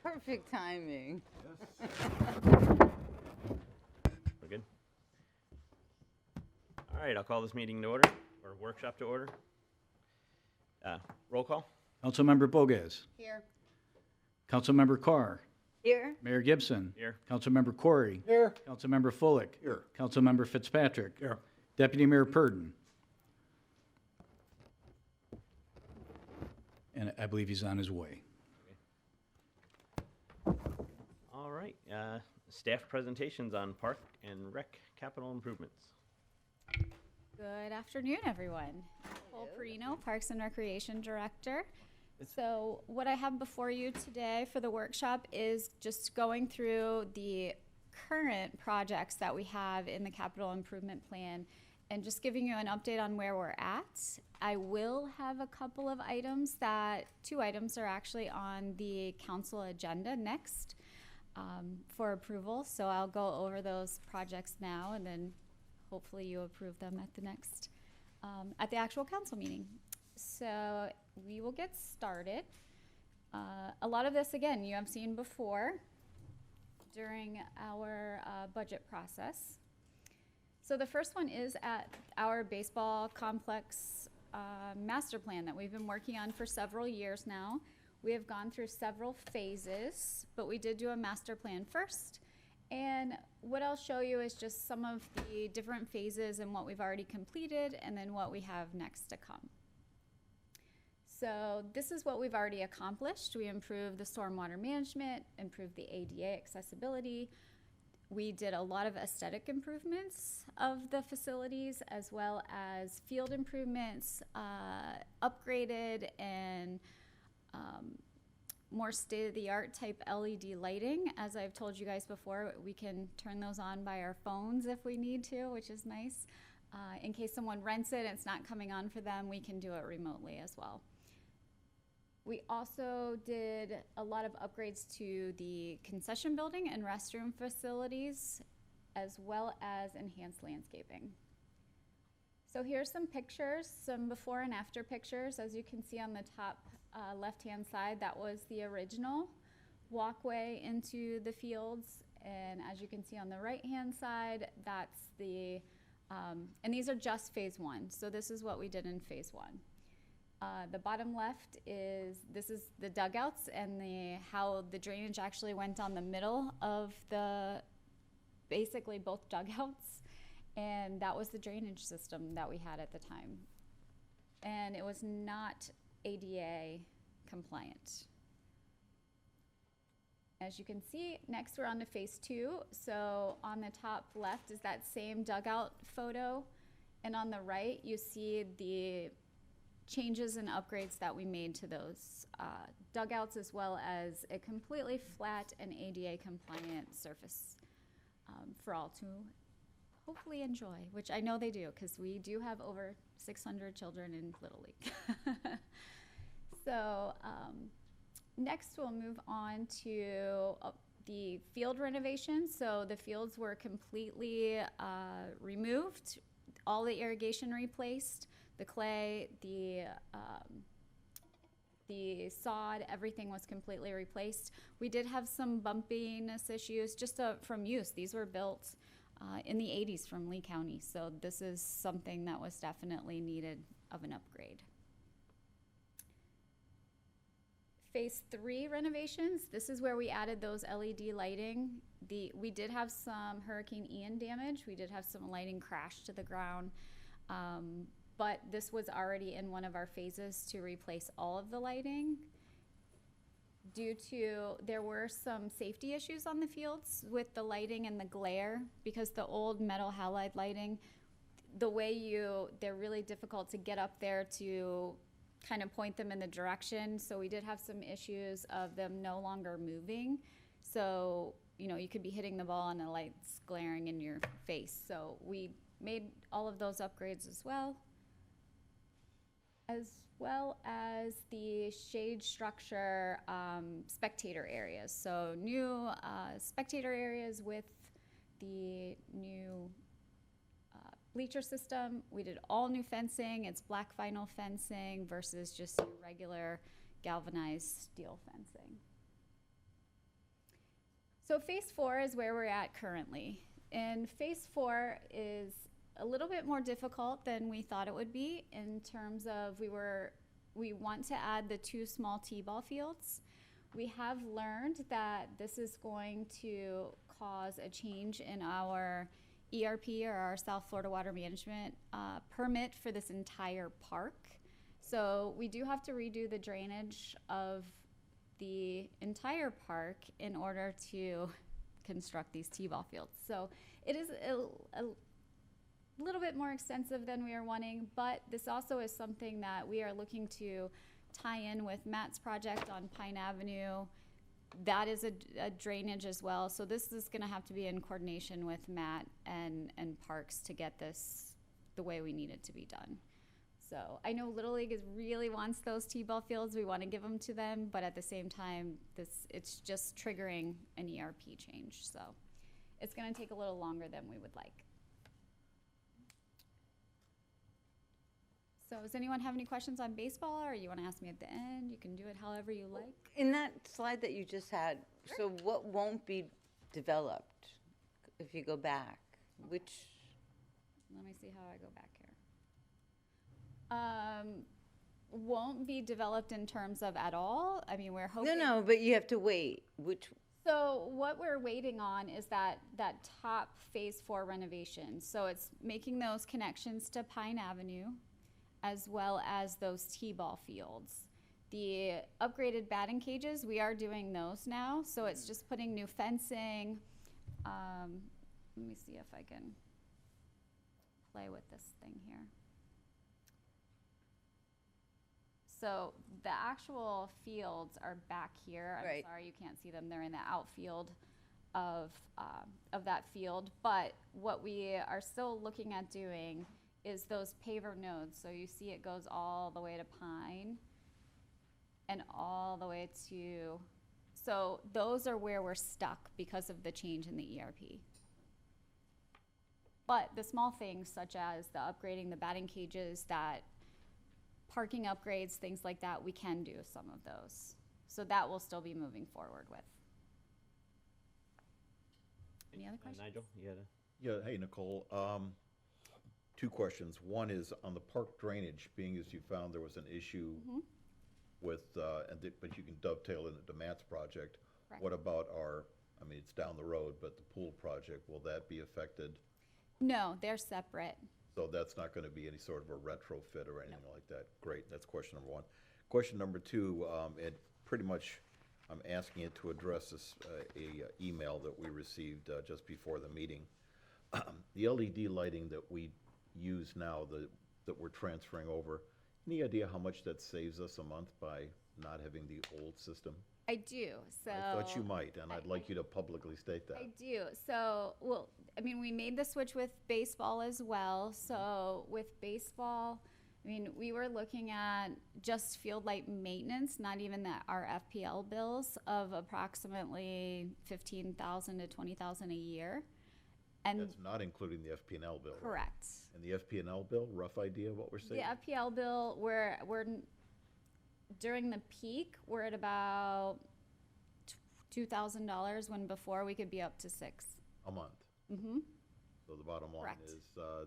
Perfect timing. We're good? All right, I'll call this meeting to order, or workshop to order. Roll call? Councilmember Bogas. Here. Councilmember Carr. Here. Mayor Gibson. Here. Councilmember Corey. Here. Councilmember Fullick. Here. Councilmember Fitzpatrick. Here. Deputy Mayor Purdon. And I believe he's on his way. All right, staff presentations on park and rec capital improvements. Good afternoon, everyone. Nicole Perino, Parks and Recreation Director. So what I have before you today for the workshop is just going through the current projects that we have in the capital improvement plan and just giving you an update on where we're at. I will have a couple of items two items are actually on the council agenda next for approval. So I'll go over those projects now and then hopefully you approve them at the next, at the actual council meeting. So we will get started. A lot of this, again, you have seen before during our budget process. So the first one is at our baseball complex master plan that we've been working on for several years now. We have gone through several phases, but we did do a master plan first. And what I'll show you is just some of the different phases and what we've already completed and then what we have next to come. So this is what we've already accomplished. We improved the stormwater management, improved the ADA accessibility. We did a lot of aesthetic improvements of the facilities as well as field improvements, upgraded and more state-of-the-art type LED lighting. As I've told you guys before, we can turn those on by our phones if we need to, which is nice. In case someone rents it and it's not coming on for them, we can do it remotely as well. We also did a lot of upgrades to the concession building and restroom facilities, as well as enhanced landscaping. So here's some pictures, some before and after pictures. As you can see on the top left-hand side, that was the original walkway into the fields. And as you can see on the right-hand side, that's the, and these are just phase one. So this is what we did in phase one. The bottom left this is the dugouts and how the drainage actually went on the middle of basically both dugouts. And that was the drainage system that we had at the time. And it was not ADA compliant. As you can see, next we're on to phase two. So on the top left is that same dugout photo. And on the right, you see the changes and upgrades that we made to those dugouts, as well as a completely flat and ADA compliant surface for all to hopefully enjoy, which I know they do, because we do have over 600 children in Little League. So next we'll move on to the field renovation. So the fields were completely removed, all the irrigation replaced, the clay, the sod, everything was completely replaced. We did have some bumpiness issues just from use. These were built in the 80s from Lee County, so this is something that was definitely needed of an upgrade. Phase 3 renovations, this is where we added those LED lighting. We did have some Hurricane Ian damage. We did have some lighting crash to the ground, but this was already in one of our phases to replace all of the lighting. There were some safety issues on the fields with the lighting and the glare, because the old metal halide lighting, they're really difficult to get up there to kind of point them in the direction. So we did have some issues of them no longer moving. So, you could be hitting the ball and the light's glaring in your face. So we made all of those upgrades as well as the shade structure spectator areas. So new spectator areas with the new bleacher system. We did all new fencing. It's black vinyl fencing versus just regular galvanized steel fencing. So phase 4 is where we're at currently. And phase 4 is a little bit more difficult than we thought it would be in terms of we want to add the 2 small T-ball fields. We have learned that this is going to cause a change in our ERP, or our South Florida Water Management permit for this entire park. So we do have to redo the drainage of the entire park in order to construct these T-ball fields. So it is a little bit more extensive than we are wanting, but this also is something that we are looking to tie in with Matt's project on Pine Avenue. That is a drainage as well. So this is gonna have to be in coordination with Matt and Parks to get this the way we need it to be done. So I know Little League really wants those T-ball fields. We want to give them to them, but at the same time, it's just triggering an ERP change. So it's going to take a little longer than we would like. So does anyone have any questions on baseball, or you want to ask me at the end? You can do it however you like. In that slide that you just had, so what won't be developed if you go back? Which, Let me see how I go back here. Won't be developed in terms of at all. I mean, we're hoping. no, but you have to wait. Which, So what we're waiting on is that top phase 4 renovation. So it's making those connections to Pine Avenue, as well as those T-ball fields. The upgraded batting cages, we are doing those now. So it's just putting new fencing. Let me see if I can play with this thing here. So the actual fields are back here. I'm Right. sorry you can't see them. They're in the outfield of that field. But what we are still looking at doing is those paver nodes. So you see it goes all the way to Pine and all the way to, so those are where we're stuck because of the change in the ERP. But the small things such as the upgrading the batting cages, that parking upgrades, things like that, we can do some of those. So that will still be moving forward with. Any other questions? Nigel, you had a? Yeah, hey, Nicole. 2 questions. One is on the park drainage, being as you found there was an issue with, but you can dovetail into Matt's project. Correct. What about I mean, it's down the road, but the pool project, will that be affected? No, they're separate. So that's not going to be any sort of a retrofit or anything like that? Great, that's question number 1. Question number 2, it pretty much, I'm asking it to address this, email that we received just before the meeting. The LED lighting that we use now, that we're transferring over, any idea how much that saves us a month by not having the old system? I do, so. I thought you might, and I'd like you to publicly state that. I do. So, well, I mean, we made the switch with baseball as well. So with baseball, I mean, we were looking at just field light maintenance, not even our FPL bills of approximately $15,000 to $20,000 a year. And That's not including the FP&L bill, right? correct. And the FP&L bill, rough idea of what we're The saving? FPL bill, we're during the peak, we're at about $2,000 when before we could be up to $6,000. A month. Mm-hmm. So the bottom line Correct. is,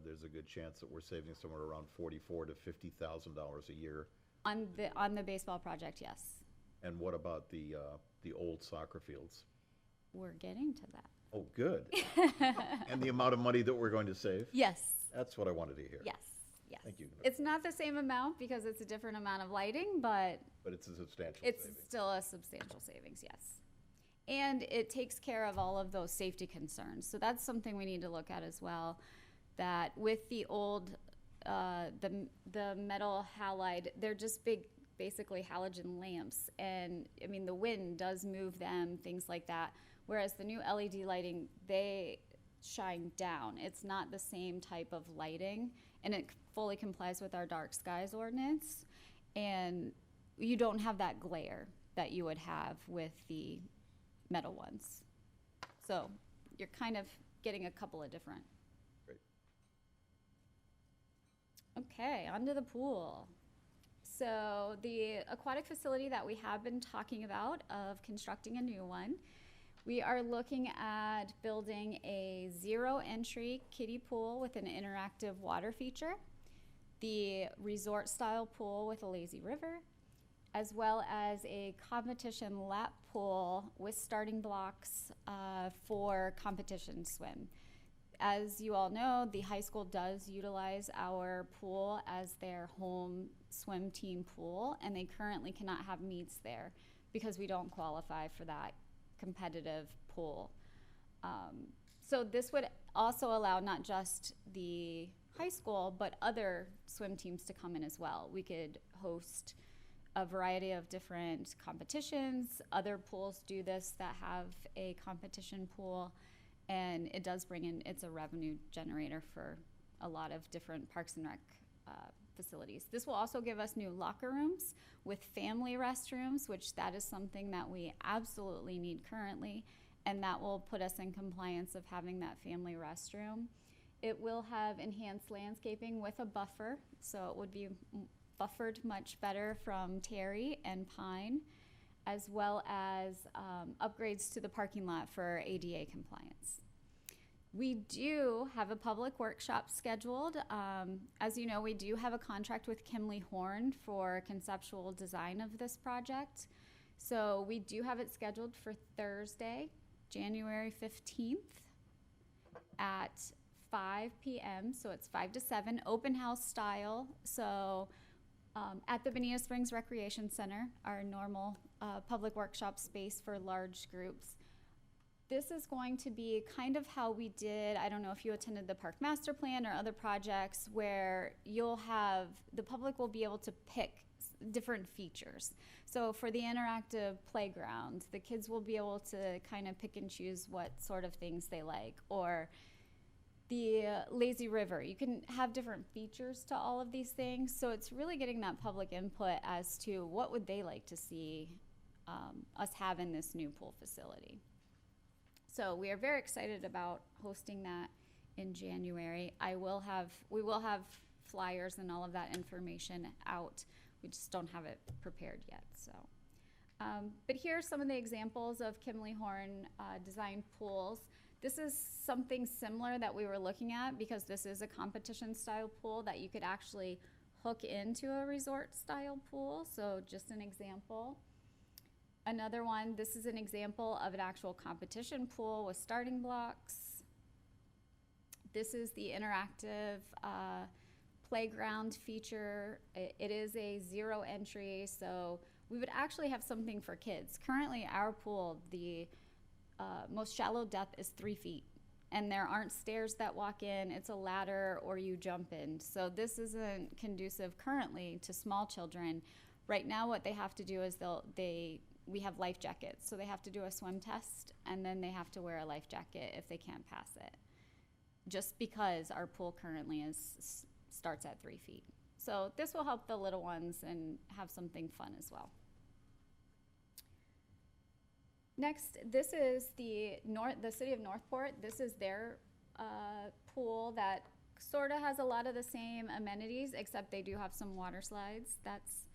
there's a good chance that we're saving somewhere around $44,000 to $50,000 a year. On the baseball project, yes. And what about the old soccer fields? We're getting to that. Oh, good. And the amount of money that we're going to save? Yes. That's what I wanted to hear. Yes. Yes. Thank you. It's not the same amount because it's a different amount of lighting, but But it's a substantial it's savings. still a substantial savings, yes. And it takes care of all of those safety concerns. So that's something we need to look at as well, that with the old, the metal halide, they're just big, basically halogen lamps. And I mean, the wind does move them, things like that. Whereas the new LED lighting, they shine down. It's not the same type of lighting, and it fully complies with our dark skies ordinance. And you don't have that glare that you would have with the metal ones. So you're kind of getting a couple of different. Great. Okay, onto the pool. So the aquatic facility that we have been talking about of constructing a new one, We are looking at building a zero-entry kiddie pool with an interactive water feature, the resort-style pool with a lazy river, as well as a competition lap pool with starting blocks for competition swim. As you all know, the high school does utilize our pool as their home swim team pool, and they currently cannot have meets there because we don't qualify for that competitive pool. So this would also allow not just the high school, but other swim teams to come in as well. We could host a variety of different competitions. Other pools do this that have a competition pool, and it does bring in, it's a revenue generator for a lot of different Parks and Rec facilities. This will also give us new locker rooms with family restrooms, which that is something that we absolutely need currently, and that will put us in compliance of having that family restroom. It will have enhanced landscaping with a buffer, so it would be buffered much better from Terry and Pine, as well as upgrades to the parking lot for ADA compliance. We do have a public workshop scheduled. As you know, we do have a contract with Kimley Horn for conceptual design of this project. So we do have it scheduled for Thursday, January 15th at 5 p.m. So it's 5 to 7, open house style. So at the Bonita Springs Recreation Center, our normal public workshop space for large groups. This is going to be kind of how we did, I don't know if you attended the Park Master Plan or other projects where you'll have, the public will be able to pick different features. So for the interactive playground, the kids will be able to kind of pick and choose what sort of things they like. Or the lazy river, you can have different features to all of these things. So it's really getting that public input as to what would they like to see us have in this new pool facility. So we are very excited about hosting that in January. We will have flyers and all of that information out. We just don't have it prepared yet. So, but here are some of the examples of Kimley Horn designed pools. This is something similar that we were looking at because this is a competition style pool that you could actually hook into a resort style pool. So just an example. Another one, this is an example of an actual competition pool with starting blocks. This is the interactive playground feature. It is a zero entry, so we would actually have something for kids. Currently, our pool, the most shallow depth is 3 feet, and there aren't stairs that walk in. It's a ladder or you jump in. So this isn't conducive currently to small children. Right now, what they have to do is we have life jackets, so they have to do a swim test, and then they have to wear a life jacket if they can't pass it, just because our pool currently starts at 3 feet. So this will help the little ones and have something fun as well. Next, this is the city of Northport. This is their pool that sort of has a lot of the same amenities, except they do have some water slides. That's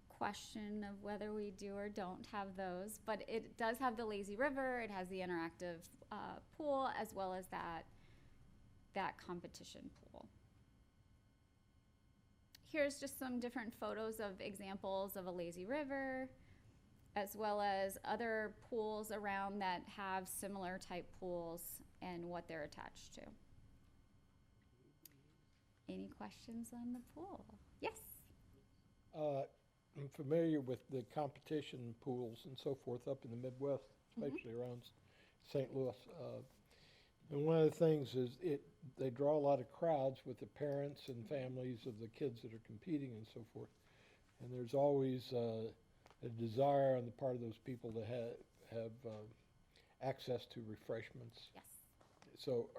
question of whether we do or don't have those, but it does have the lazy river. It has the interactive pool as well as that competition pool. Here's just some different photos of examples of a lazy river, as well as other pools around that have similar type pools and what they're attached to. Any questions on the pool? Yes. I'm familiar with the competition pools and so forth up in the Midwest, especially around St. Louis. And one of the things is they draw a lot of crowds with the parents and families of the kids that are competing and so forth. And there's always a desire on the part of those people to have access to refreshments. Yes. So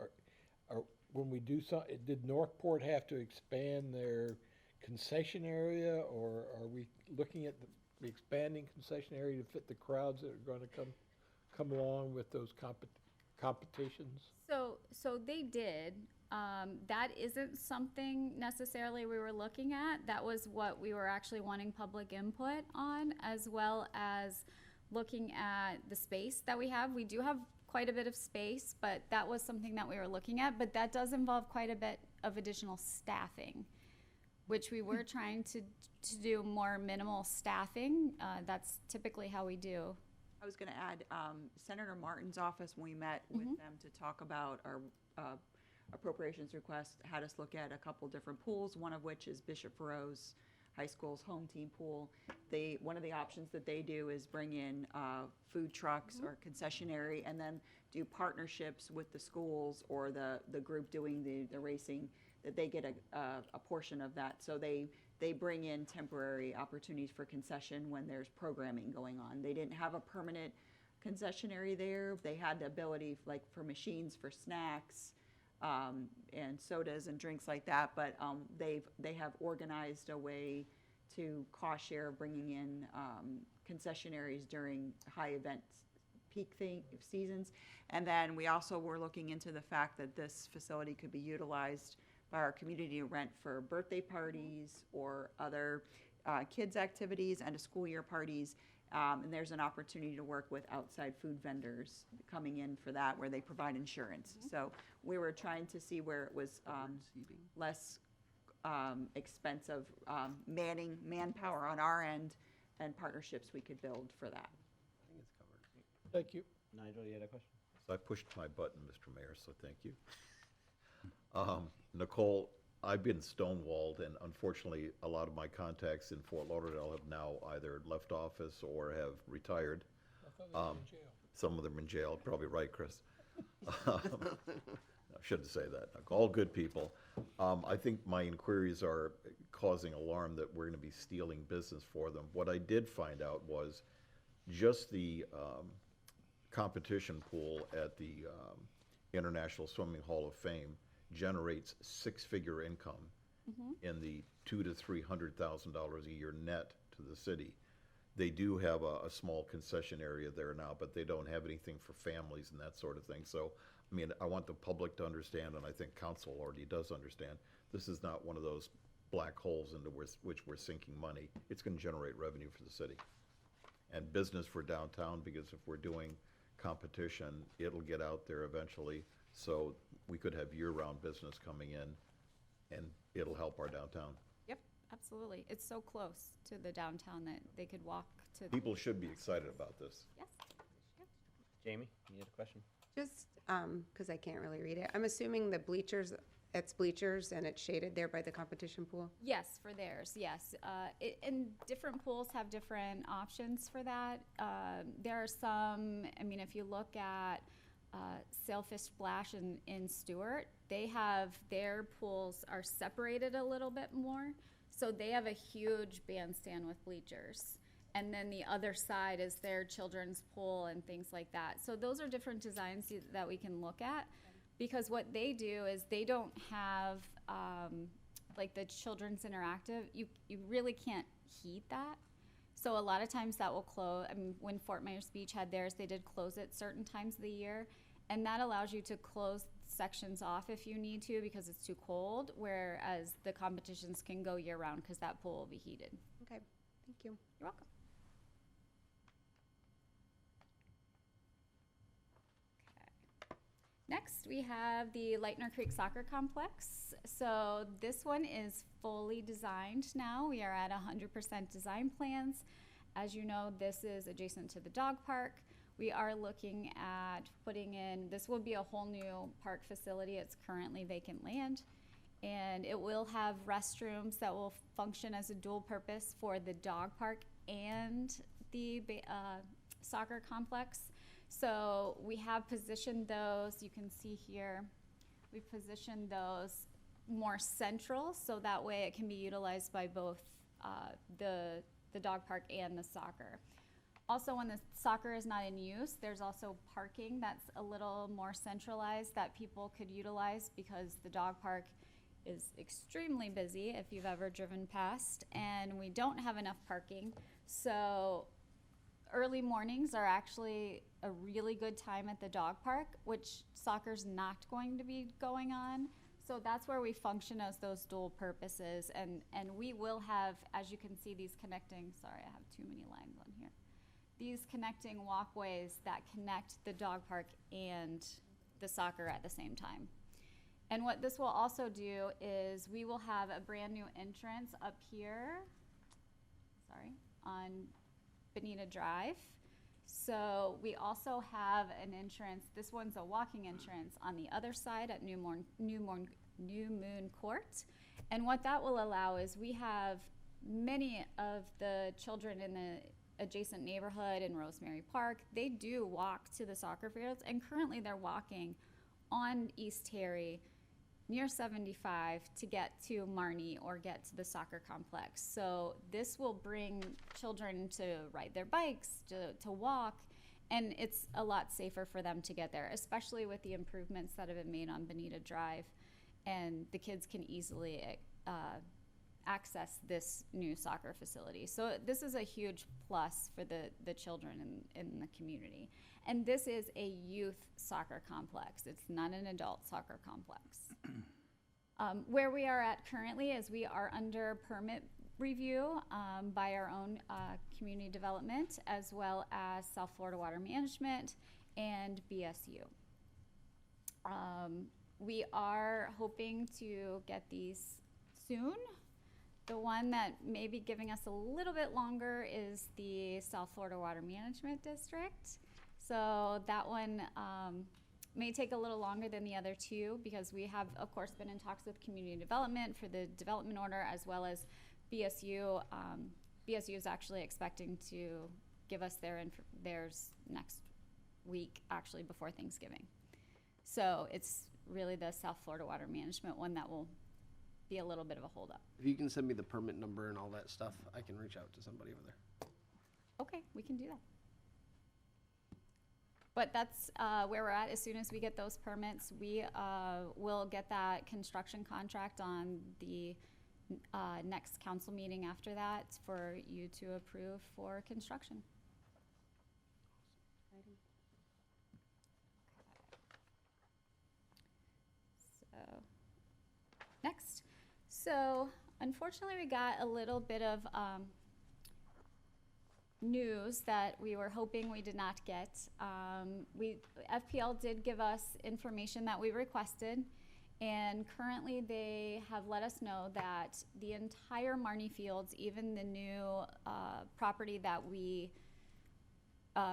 when we do something, did Northport have to expand their concession area, or are we looking at the expanding concession area to fit the crowds that are going to come along with those competitions? So they did. That isn't something necessarily we were looking at. That was what we were actually wanting public input on, as well as looking at the space that we have. We do have quite a bit of space, but that was something that we were looking at. But that does involve quite a bit of additional staffing, which we were trying to do more minimal staffing. That's typically how we do. I was gonna add, Senator Martin's office, when we met with them to talk about our appropriations request, had us look at a couple different pools, one of which is Bishop Rose High School's home team pool. One of the options that they do is bring in food trucks or concessionary, and then do partnerships with the schools or the group doing the racing, that they get a portion of that. So they bring in temporary opportunities for concession when there's programming going on. They didn't have a permanent concessionary there. They had the ability, like, for machines for snacks, and sodas and drinks like that, but they have organized a way to cost share, bringing in concessionaries during high events, peak seasons. And then we also were looking into the fact that this facility could be utilized by our community to rent for birthday parties or other kids' activities, and to school year parties. And there's an opportunity to work with outside food vendors coming in for that, where they provide insurance. So we were trying to see where it was less expensive manpower on our end, and partnerships we could build for that. Thank you. Nigel, you had a question? So I pushed my button, Mr. Mayor, so thank you. Nicole, I've been stonewalled, and unfortunately, a lot of my contacts in Fort Lauderdale have now either left office or have retired. I thought they were in jail. Some of them in jail, probably right, Chris. I shouldn't say that. All good people. I think my inquiries are causing alarm that we're going to be stealing business for them. What I did find out was just the competition pool at the International Swimming Hall of Fame generates six-figure income in the $200,000 to $300,000 a year net to the city. They do have a small concession area there now, but they don't have anything for families and that sort of thing. So, I mean, I want the public to understand, and I think council already does understand, this is not one of those black holes into which we're sinking money. It's going to generate revenue for the city and business for downtown, because if we're doing competition, it'll get out there eventually. So we could have year-round business coming in, and it'll help our downtown. Yep, absolutely. It's so close to the downtown that they could walk to. People should be excited about this. Yes. Jamie, you had a question? Just, because I can't really read it, I'm assuming the bleachers, it's bleachers and it's shaded there by the competition pool? Yes, for theirs, yes. And different pools have different options for that. There are some, I mean, if you look at Sailfish Splash in Stewart, they have, their pools are separated a little bit more. So they have a huge bandstand with bleachers. And then the other side is their children's pool and things like that. So those are different designs that we can look at, because what they do is they don't have like the children's interactive. You really can't heat that. So a lot of times that will close. I mean, when Fort Myers Beach had theirs, they did close it certain times of the year. And that allows you to close sections off if you need to, because it's too cold, whereas the competitions can go year round because that pool will be heated. Okay, thank you. You're welcome. Okay. Next, we have the Lightner Creek Soccer Complex. So this one is fully designed now. We are at 100% design plans. As you know, this is adjacent to the dog park. We are looking at putting in, this will be a whole new park facility. It's currently vacant land. And it will have restrooms that will function as a dual purpose for the dog park and the soccer complex. So we have positioned those, you can see here, we've positioned those more central, so that way it can be utilized by both the dog park and the soccer. Also, when the soccer is not in use, there's also parking that's a little more centralized that people could utilize, because the dog park is extremely busy if you've ever driven past, and we don't have enough parking. So early mornings are actually a really good time at the dog park, which soccer's not going to be going on. So that's where we function as those dual purposes, and we will have, as you can see, these connecting, sorry, I have too many lines on here. these connecting walkways that connect the dog park and the soccer at the same time. And what this will also do is we will have a brand new entrance up here, on Bonita Drive. So we also have an entrance, this one's a walking entrance on the other side at New Moon Court. And what that will allow is we have many of the children in the adjacent neighborhood in Rosemary Park, they do walk to the soccer fields, and currently they're walking on East Terry near 75 to get to Marnie or get to the soccer complex. So this will bring children to ride their bikes, to walk, and it's a lot safer for them to get there, especially with the improvements that have been made on Bonita Drive, and the kids can easily access this new soccer facility. So this is a huge plus for the children in the community. And this is a youth soccer complex. It's not an adult soccer complex. Where we are at currently is we are under permit review by our own community development, as well as South Florida Water Management and BSU. We are hoping to get these soon. The one that may be giving us a little bit longer is the South Florida Water Management District. So that one may take a little longer than the other two, because we have, of course, been in talks with community development for the development order, as well as BSU. BSU is actually expecting to give us theirs next week, actually before Thanksgiving. So it's really the South Florida Water Management one that will be a little bit of a holdup. If you can send me the permit number and all that stuff, I can reach out to somebody over there. Okay, we can do that. But that's where we're at. As soon as we get those permits, we will get that construction contract on the next council meeting after that for you to approve for construction. So, next. So, unfortunately, we got a little bit of news that we were hoping we did not get. FPL did give us information that we requested, and currently they have let us know that the entire Marnie Fields, even the new property that we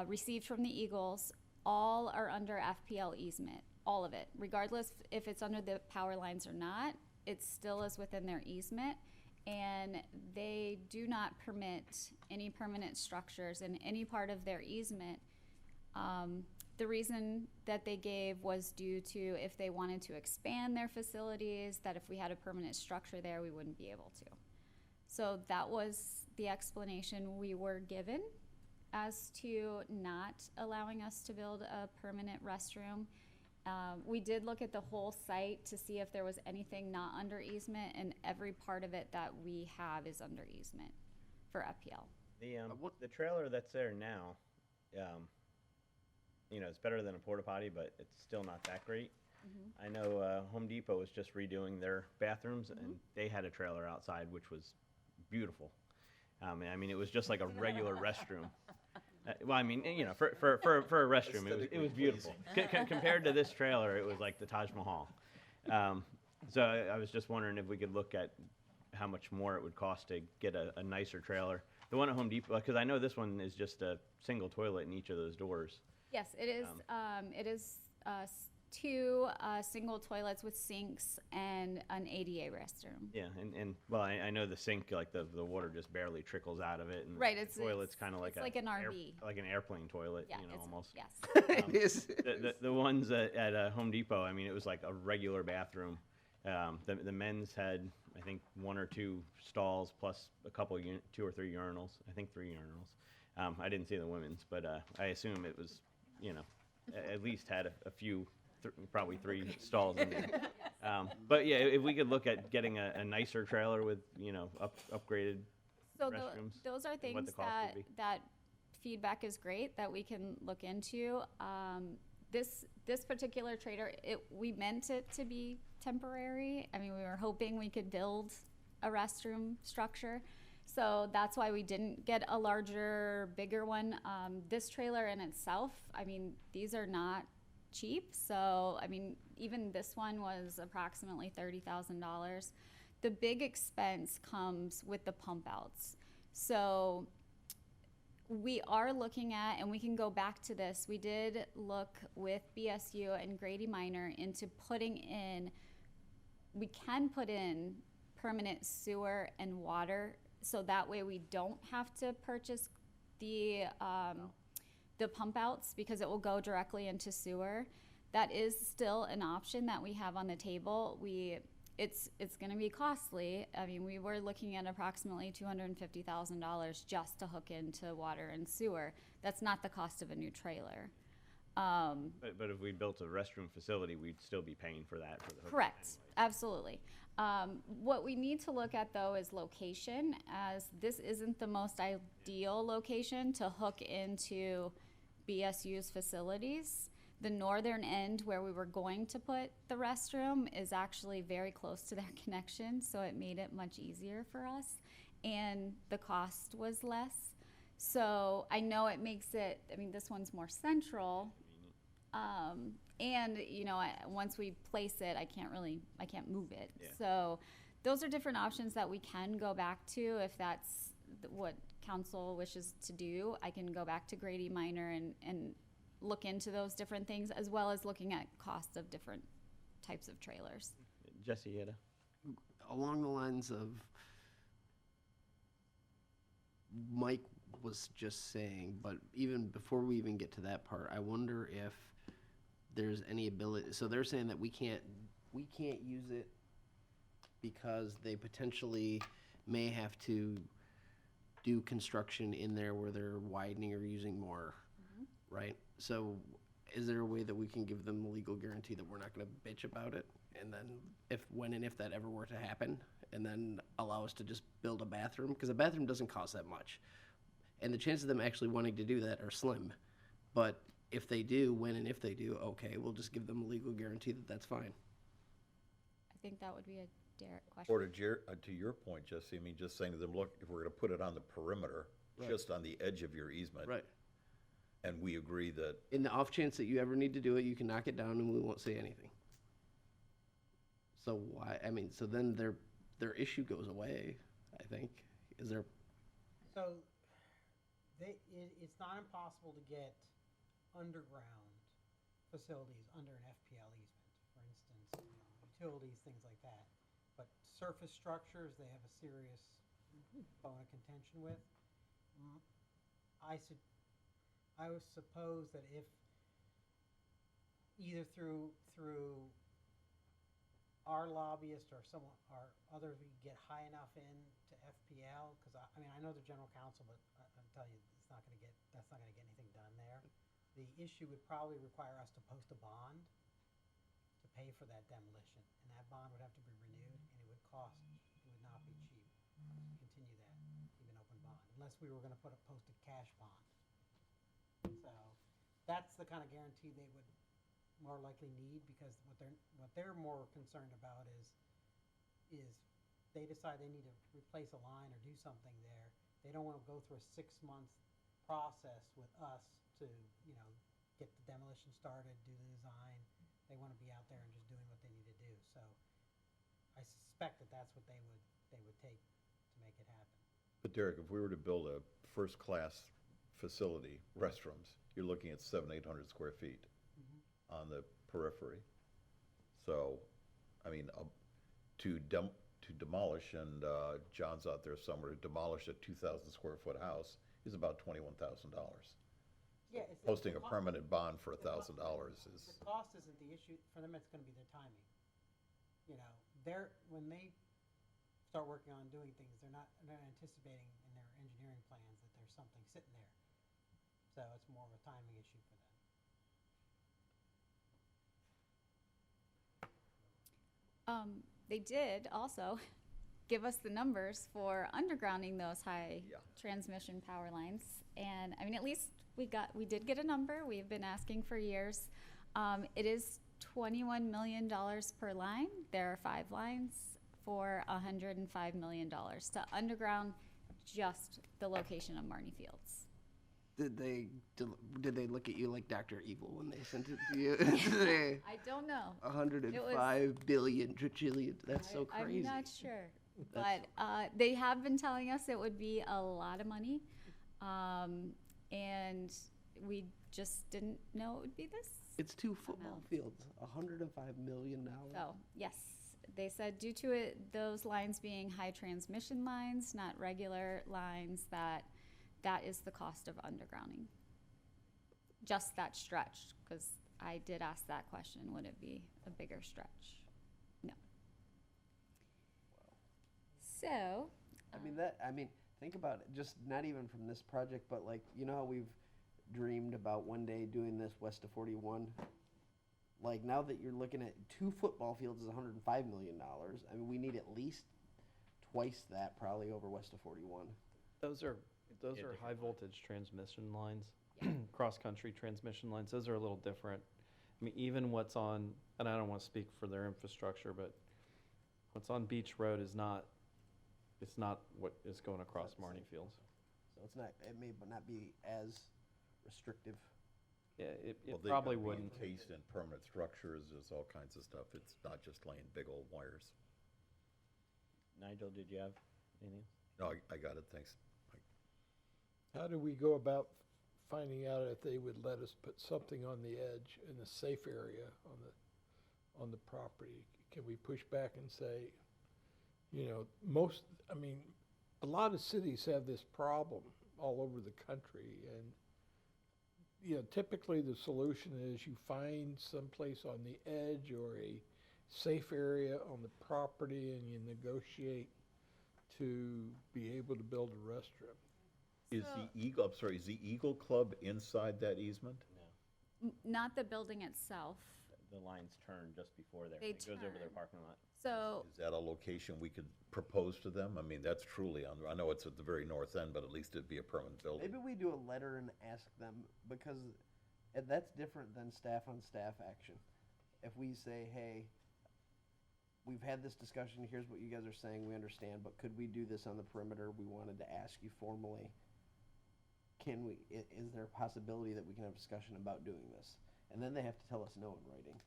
received from the Eagles, all are under FPL easement, all of it. Regardless if it's under the power lines or not, it still is within their easement. And they do not permit any permanent structures in any part of their easement. The reason that they gave was due to if they wanted to expand their facilities, that if we had a permanent structure there, we wouldn't be able to. So that was the explanation we were given as to not allowing us to build a permanent restroom. We did look at the whole site to see if there was anything not under easement, and every part of it that we have is under easement for FPL. The trailer that's there now, it's better than a porta potty, but it's still not that great. I know Home Depot was just redoing their bathrooms, and they had a trailer outside, which was beautiful. I mean, it was just like a regular restroom. Well, I mean, for a restroom, it was beautiful. Compared to this trailer, it was like the Taj Mahal. So I was just wondering if we could look at how much more it would cost to get a nicer trailer. The one at Home Depot, because I know this one is just a single toilet in each of those doors. Yes, it is. It is two single toilets with sinks and an ADA restroom. Yeah, and well, I know the sink, like the water just barely trickles out of it, and Right, the toilet's kind of like it's like an RV. like an airplane toilet, Yeah, almost. Yes. It is. The ones at Home Depot, I mean, it was like a regular bathroom. The men's had, I think, 1 or 2 stalls plus a couple, 2 or 3 urinals. I think 3 urinals. I didn't see the women's, but I assume it was, at least had a few. Probably 3 stalls in there. But yeah, if we could look at getting a nicer trailer with, upgraded So restrooms. those are what things the cost would be. that feedback is great that we can look into. This particular trailer, we meant it to be temporary. I mean, we were hoping we could build a restroom structure. So that's why we didn't get a larger, bigger one. This trailer in itself, I mean, these are not cheap. So, I mean, even this one was approximately $30,000. The big expense comes with the pump outs. So we are looking at, and we can go back to this, we did look with BSU and Grady Minor into putting in, we can put in permanent sewer and water, so that way we don't have to purchase the pump outs, because it will go directly into sewer. That is still an option that we have on the table. It's gonna be costly. I mean, we were looking at approximately $250,000 just to hook into water and sewer. That's not the cost of a new trailer. But if we built a restroom facility, we'd still be paying for that for the hookup Correct, anyway. absolutely. What we need to look at though is location, as this isn't the most ideal location to hook into BSU's facilities. The northern end where we were going to put the restroom is actually very close to their connection, so it made it much easier for us, and the cost was less. So I know it makes it, I mean, this one's more central, and you know, once we place it, I can't move it. Yeah. So those are different options that we can go back to if that's what council wishes to do. I can go back to Grady Minor and look into those different things, as well as looking at cost of different types of trailers. Jesse, you had a Along the lines of Mike was just saying, but even before we even get to that part, I wonder if there's any ability, so they're saying that we can't use it because they potentially may have to do construction in there where they're widening or using more, right? So is there a way that we can give them the legal guarantee that we're not gonna bitch about it? And then when and if that ever were to happen, and then allow us to just build a bathroom? Because a bathroom doesn't cost that much. And the chances of them actually wanting to do that are slim. But if they do, when and if they do, okay, we'll just give them a legal guarantee that that's fine. I think that would be a Derek question. Or to your point, Jesse, I mean, just saying to them, look, if we're gonna put it on the perimeter, Right. just on the edge of your easement. Right. And we agree that, In the off chance that you ever need to do it, you can knock it down and we won't say anything. So why, I mean, so then their issue goes away, I think. Is there, So, it's not impossible to get underground facilities under an FPL easement, for instance, utilities, things like that. But surface structures, they have a serious bone of contention with. I would suppose that if either through our lobbyist or someone, or others, we get high enough in to FPL, because I mean, I know the general counsel, but I'll tell you, that's not gonna get anything done there. The issue would probably require us to post a bond to pay for that demolition, and that bond would have to be renewed, and it would not be cheap to continue that, even open bond, unless we were gonna post a cash bond. So, that's the kind of guarantee they would more likely need, because what they're more concerned about is they decide they need to replace a line or do something there. They don't wanna go through a 6-month process with us to, get the demolition started, do the design. They wanna be out there and just doing what they need to do, so I suspect that that's what they would take to make it happen. but Derek, if we were to build a first-class facility, restrooms, you're looking at 700-800 square feet on the periphery. So, I mean, to demolish, and John's out there somewhere, to demolish a 2,000 square foot house is about $21,000. Yeah, Posting a permanent bond for $1,000 is, The cost isn't the issue, for them it's gonna be their timing. When they start working on doing things, they're not anticipating in their engineering plans that there's something sitting there. So it's more of a timing issue for them. They did also give us the numbers for undergrounding those high transmission power lines. And I mean, at least we did get a number. We've been asking for years. It is $21 million per line. There are 5 lines for $105 million to underground just the location of Marnie Fields. Did they look at you like Dr. Evil when they sent it to you? I don't know. 105 billion trillion. That's so crazy. I'm not sure. But they have been telling us it would be a lot of money. And we just didn't know it would be this. It's 2 football fields, $105 million. So, yes, they said due to it, those lines being high transmission lines, not regular lines, that is the cost of undergrounding. Just that stretch, because I did ask that question, would it be a bigger stretch? No. So. I mean, think about it, just not even from this project, but like, you know how we've dreamed about one day doing this west of 41? Like, now that you're looking at 2 football fields is $105 million. I mean, we need at least twice that probably over west of 41. Those are different high voltage transmission lines, cross-country transmission lines. Those are a little different. I mean, even what's on, and I don't want to speak for their infrastructure, but what's on Beach Road is not, it's not what is going across Marnie Fields. So it's not, it may not be as restrictive. Yeah, it Well, they've probably gotta be wouldn't. encased in permanent structures, there's all kinds of stuff, it's not just laying big old wires. Nigel, did you have anything? No, I got it, thanks. How do we go about finding out if they would let us put something on the edge in a safe area on the property? Can we push back and say, you know, a lot of cities have this problem all over the country, and you know, typically the solution is you find someplace on the edge or a safe area on the property and you negotiate to be able to build a restroom. Is the Eagle Club inside that easement? Not the building itself. The lines turn just before there. They It goes over their turn. parking lot. So, Is that a location we could propose to them? I mean, that's truly, I know it's at the very north end, but at least it'd be a permanent building. Maybe we do a letter and ask them, because that's different than staff on staff action. If we say, hey, we've had this discussion, here's what you guys are saying, we understand, but could we do this on the perimeter? We wanted to ask you formally, is there a possibility that we can have a discussion about doing this? And then they have to tell us no in writing.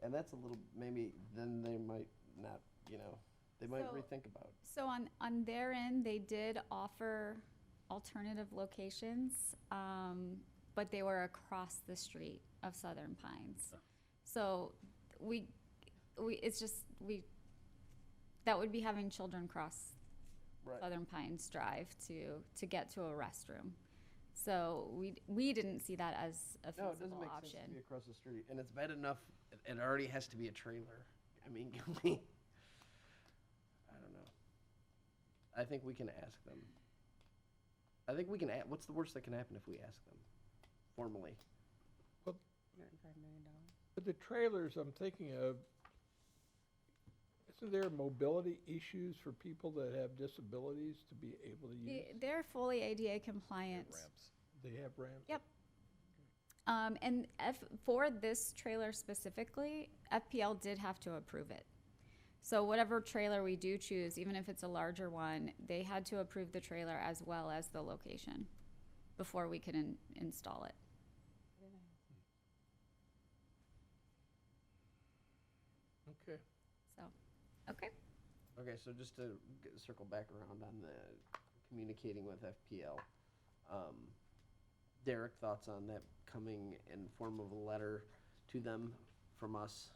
And that's a little, maybe, then they might not, you know, they might So- rethink about it. So on their end, they did offer alternative locations, but they were across the street of Southern Pines. So that would be having children cross Right. Southern Pines Drive to get to a restroom. So we didn't see that as a No, it doesn't feasible make option. sense to be across the street, and it's bad enough, it already has to be a trailer. I mean, can we, I don't know. I think we can ask them. I think we can, what's the worst that can happen if we ask them formally? $105 million. But the trailers I'm thinking of, isn't there mobility issues for people that have disabilities to be able to use? They're fully ADA compliant. Ramps. They have ramps? Yep. And for this trailer specifically, FPL did have to approve it. So whatever trailer we do choose, even if it's a larger one, they had to approve the trailer as well as the location before we could install it. Okay. So, okay. Okay, so just to circle back around on the communicating with FPL, Derek, thoughts on that coming in form of a letter to them from us?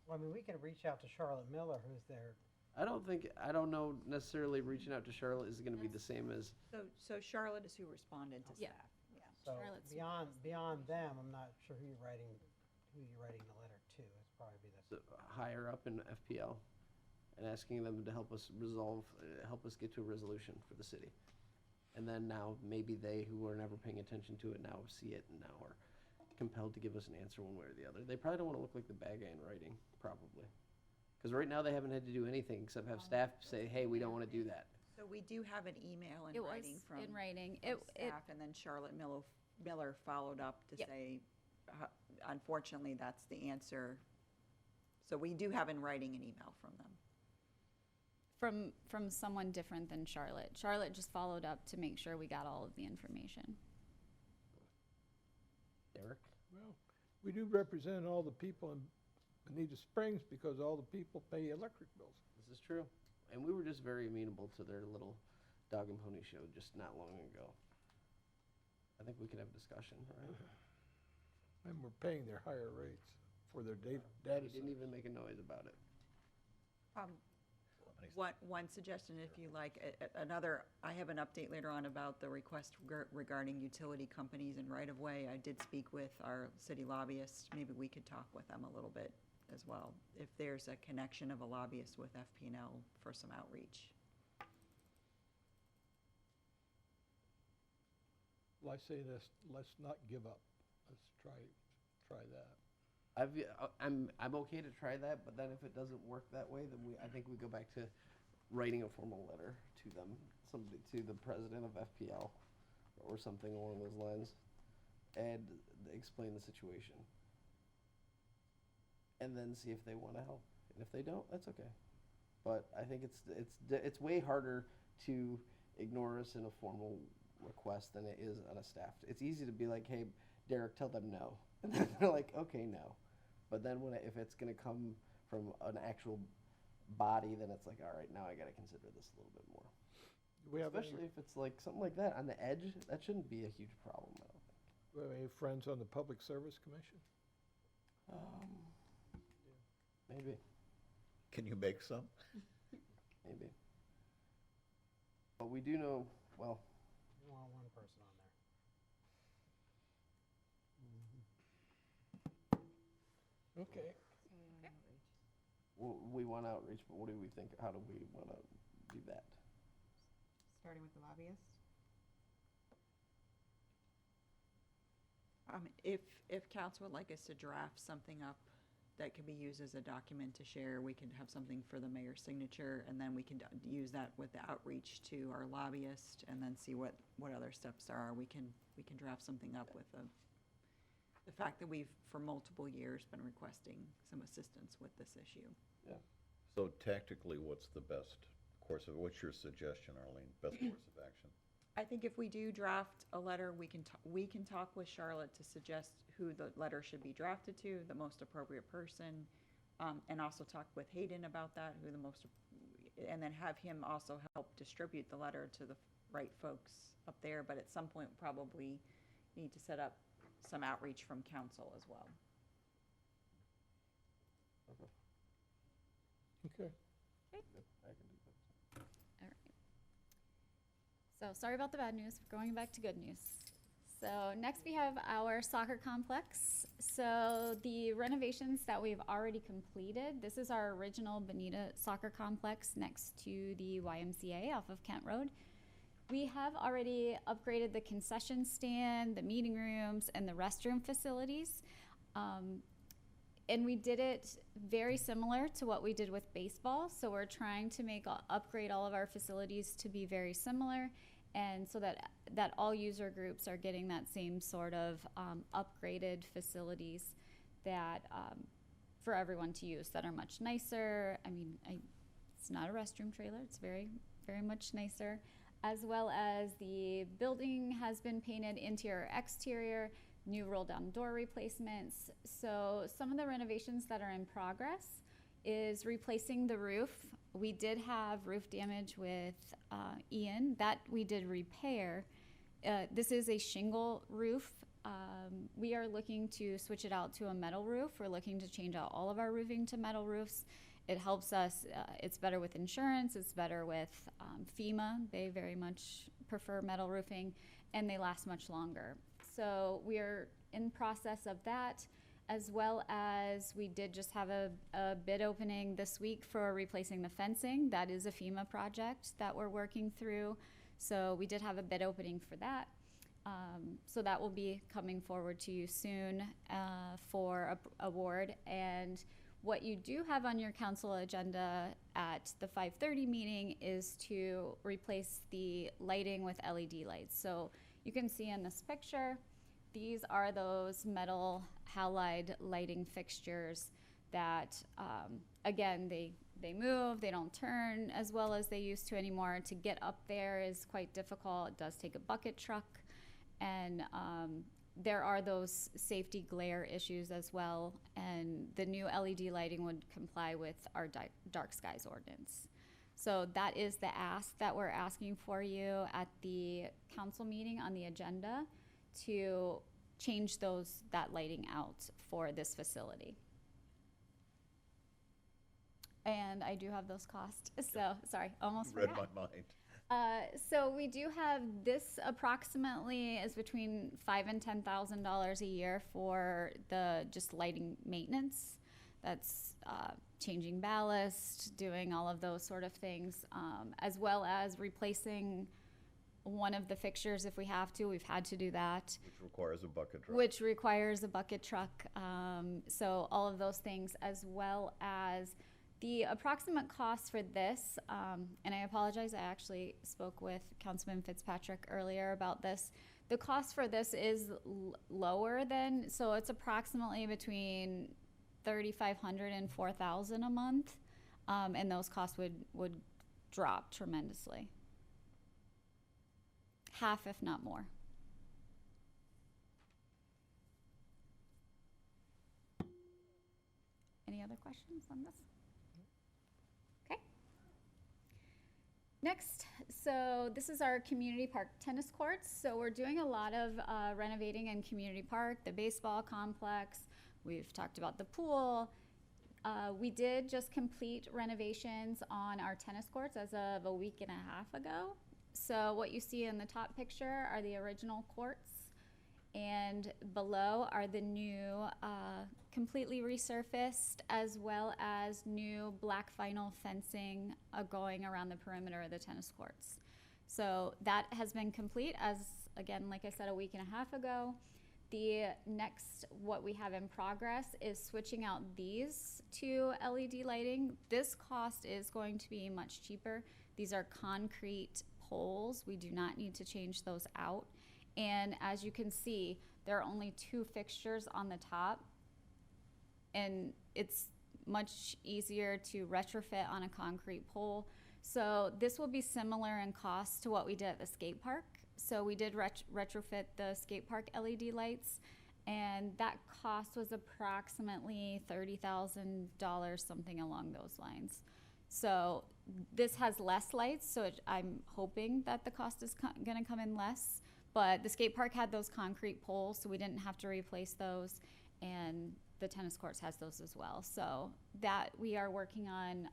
Well, I mean, we can reach out to Charlotte Miller, who's their, I don't know necessarily reaching out to Charlotte is gonna be the same as, So Charlotte is who responded to Yeah. staff. Yeah. so Charlotte's beyond them, I'm not sure who you're writing the letter to. It's probably the, higher up in FPL, and asking them to help us help us get to a resolution for the city. And then now, maybe they, who were never paying attention to it, now see it and now are compelled to give us an answer one way or the other. They probably don't want to look like the bad guy in writing, probably. Because right now, they haven't had to do anything except have staff say, hey, we don't want to do that. So we do have an email in It was writing from in writing. from staff, and then Charlotte Miller followed up to Yep. say, unfortunately, that's the answer. So we do have in writing an email from them. from someone different than Charlotte. Charlotte just followed up to make sure we got all of the information. Derek? Well, we do represent all the people in Bonita Springs because all the people pay electric bills. This is true. And we were just very amenable to their little dog and pony show just not long ago. I think we could have a discussion, right? And we're paying their higher rates for their data He didn't centers. even make a noise about it. One suggestion, if you like, another, I have an update later on about the request regarding utility companies and right-of-way. I did speak with our city lobbyist. Maybe we could talk with them a little bit as well, if there's a connection of a lobbyist with FP&L for some outreach. Well, I say this, let's not give up. Let's try that. I'm okay to try that, but then if it doesn't work that way, then I think we go back to writing a formal letter to them, somebody, to the president of FPL or something along those lines, and explain the situation. And then see if they want to help. And if they don't, that's okay. But I think it's way harder to ignore us in a formal request than it is on a staff. It's easy to be like, hey, Derek, tell them no. And then they're like, okay, no. But then if it's going to come from an actual body, then it's like, all right, now I got to consider this a little bit more. Do we have Especially if it's like something like that on the edge, that shouldn't be a huge problem, I don't think. do we have any friends on the Public Service Commission? Maybe, Can you make some? maybe. But we do know, well, You want one person on there. Okay. we want outreach, but what do we think? How do we want to do that? Starting with the lobbyist? If council would like us to draft something up that could be used as a document to share, we can have something for the mayor's signature, and then we can use that with the outreach to our lobbyist, and then see what other steps there are. We can draft something up with the fact that we've, for multiple years, been requesting some assistance with this issue. Yeah. So tactically, what's the best what's your suggestion, Arlene? Best course of action? I think if we do draft a letter, we can talk with Charlotte to suggest who the letter should be drafted to, the most appropriate person, and also talk with Hayden about that, and then have him also help distribute the letter to the right folks up there. But at some point, probably need to set up some outreach from council as well. Okay. I can do that. All right. So sorry about the bad news. We're going back to good news. So next we have our soccer complex. So the renovations that we've already completed, this is our original Bonita soccer complex next to the YMCA off of Kent Road. We have already upgraded the concession stand, the meeting rooms, and the restroom facilities. And we did it very similar to what we did with baseball. So we're trying to upgrade all of our facilities to be very similar, and so that all user groups are getting that same sort of upgraded facilities that for everyone to use, that are much nicer. I mean, it's not a restroom trailer. It's very, very much nicer. As well as the building has been painted interior, exterior, new roll-down door replacements. So some of the renovations that are in progress is replacing the roof. We did have roof damage with Ian that we did repair. This is a shingle roof. We are looking to switch it out to a metal roof. We're looking to change out all of our roofing to metal roofs. It helps us, it's better with insurance, it's better with FEMA. They very much prefer metal roofing, and they last much longer. So we are in process of that, as well as we did just have a bid opening this week for replacing the fencing. That is a FEMA project that we're working through. So we did have a bid opening for that. So that will be coming forward to you soon for award. And what you do have on your council agenda at the 5:30 meeting is to replace the lighting with LED lights. So you can see in this picture, these are those metal halide lighting fixtures that, again, they move, they don't turn as well as they used to anymore. To get up there is quite difficult. It does take a bucket truck. And there are those safety glare issues as well. And the new LED lighting would comply with our dark skies ordinance. So that is the ask that we're asking for you at the council meeting on the agenda, to change that lighting out for this facility. And I do have those costs. So, sorry, almost Read forgot. my mind. So we do have this approximately is between $5,000 and $10,000 a year for the just lighting maintenance. That's changing ballast, doing all of those sort of things, as well as replacing one of the fixtures if we have to. We've had to do that. Which requires a bucket truck. Which requires a bucket truck. So all of those things, as well as the approximate cost for this, and I apologize, I actually spoke with Councilman Fitzpatrick earlier about this. The cost for this is lower than, so it's approximately between $3,500 and $4,000 a month, and those costs would drop tremendously. Half, if not more. Any other questions on this? Okay. Next, so this is our community park tennis courts. So we're doing a lot of renovating in community park, the baseball complex. We've talked about the pool. We did just complete renovations on our tennis courts as of a week and a half ago. So what you see in the top picture are the original courts, and below are the new completely resurfaced, as well as new black vinyl fencing going around the perimeter of the tennis courts. So that has been complete as, again, like I said, a week and a half ago. The next, what we have in progress is switching out these to LED lighting. This cost is going to be much cheaper. These are concrete poles. We do not need to change those out. And as you can see, there are only 2 fixtures on the top, and it's much easier to retrofit on a concrete pole. So this will be similar in cost to what we did at the skate park. So we did retrofit the skate park LED lights, and that cost was approximately $30,000, something along those lines. So this has less lights, so I'm hoping that the cost is gonna come in less. But the skate park had those concrete poles, so we didn't have to replace those, and the tennis courts has those as well. So that we are working on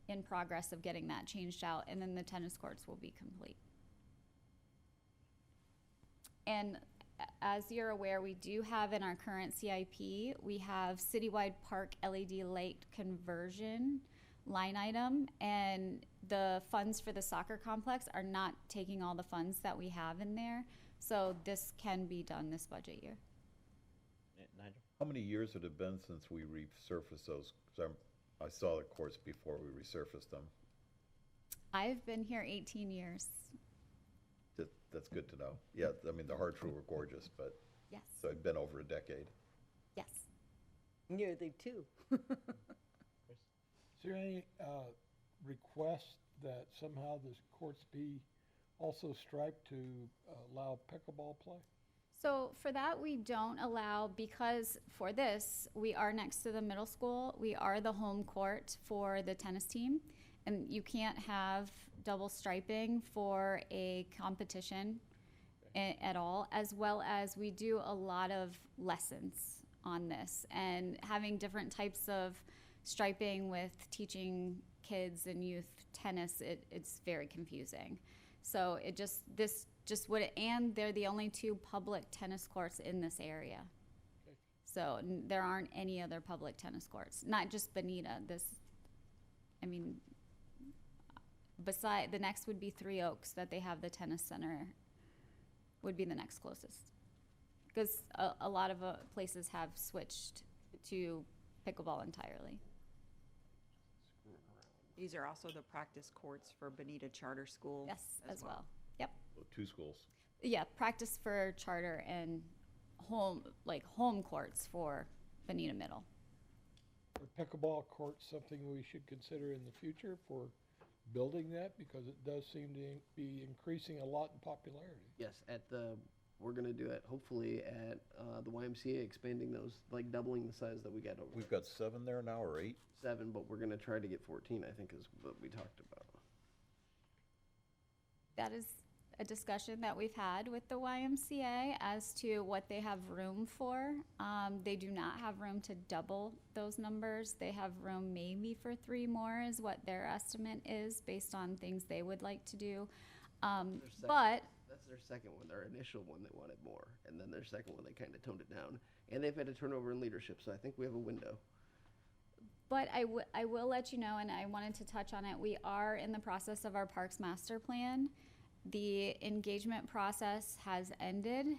in progress of getting that changed out, and then the tennis courts will be complete. And as you're aware, we do have in our current CIP, we have citywide park LED light conversion line item, and the funds for the soccer complex are not taking all the funds that we have in there. So this can be done this budget year. Yeah, Nigel? How many years had it been since we resurfaced those? 'Cause I saw the courts before we resurfaced them. I've been here 18 years. That's good to know. Yeah, I mean, the Hartsville were gorgeous, but, Yes, so it'd been over a decade. yes. Nearly 2. Is there any request that somehow the courts be also striped to allow pickleball play? So for that, we don't allow, because for this, we are next to the middle school. We are the home court for the tennis team, and you can't have double striping for a competition at all, as well as we do a lot of lessons on this, and having different types of striping with teaching kids and youth tennis, it's very confusing. So this just would, and they're the only 2 public tennis courts in this area. Okay. So there aren't any other public tennis courts, not just Bonita. Beside, the next would be 3 Oaks, that they have the tennis center, would be the next closest. Because a lot of places have switched to pickleball entirely. These are also the practice courts for Bonita Charter School. Yes, as well. Yep. So 2 schools. Yeah, practice for charter and home courts for Bonita Middle. Are pickleball courts something we should consider in the future for building that? Because it does seem to be increasing a lot in popularity. Yes, we're gonna do it hopefully at the YMCA, expanding those, like doubling the size that we got over We've there. got 7 there now, or 8? 7, but we're gonna try to get 14, I think is what we talked about. That is a discussion that we've had with the YMCA as to what they have room for. They do not have room to double those numbers. They have room maybe for 3 more is what their estimate is based on things they would like to do. But That's their second one. Their initial one, they wanted more. And then their second one, they kind of toned it down. And they've had a turnover in leadership, so I think we have a window. But I will let you know, and I wanted to touch on it, we are in the process of our Parks Master Plan. The engagement process has ended.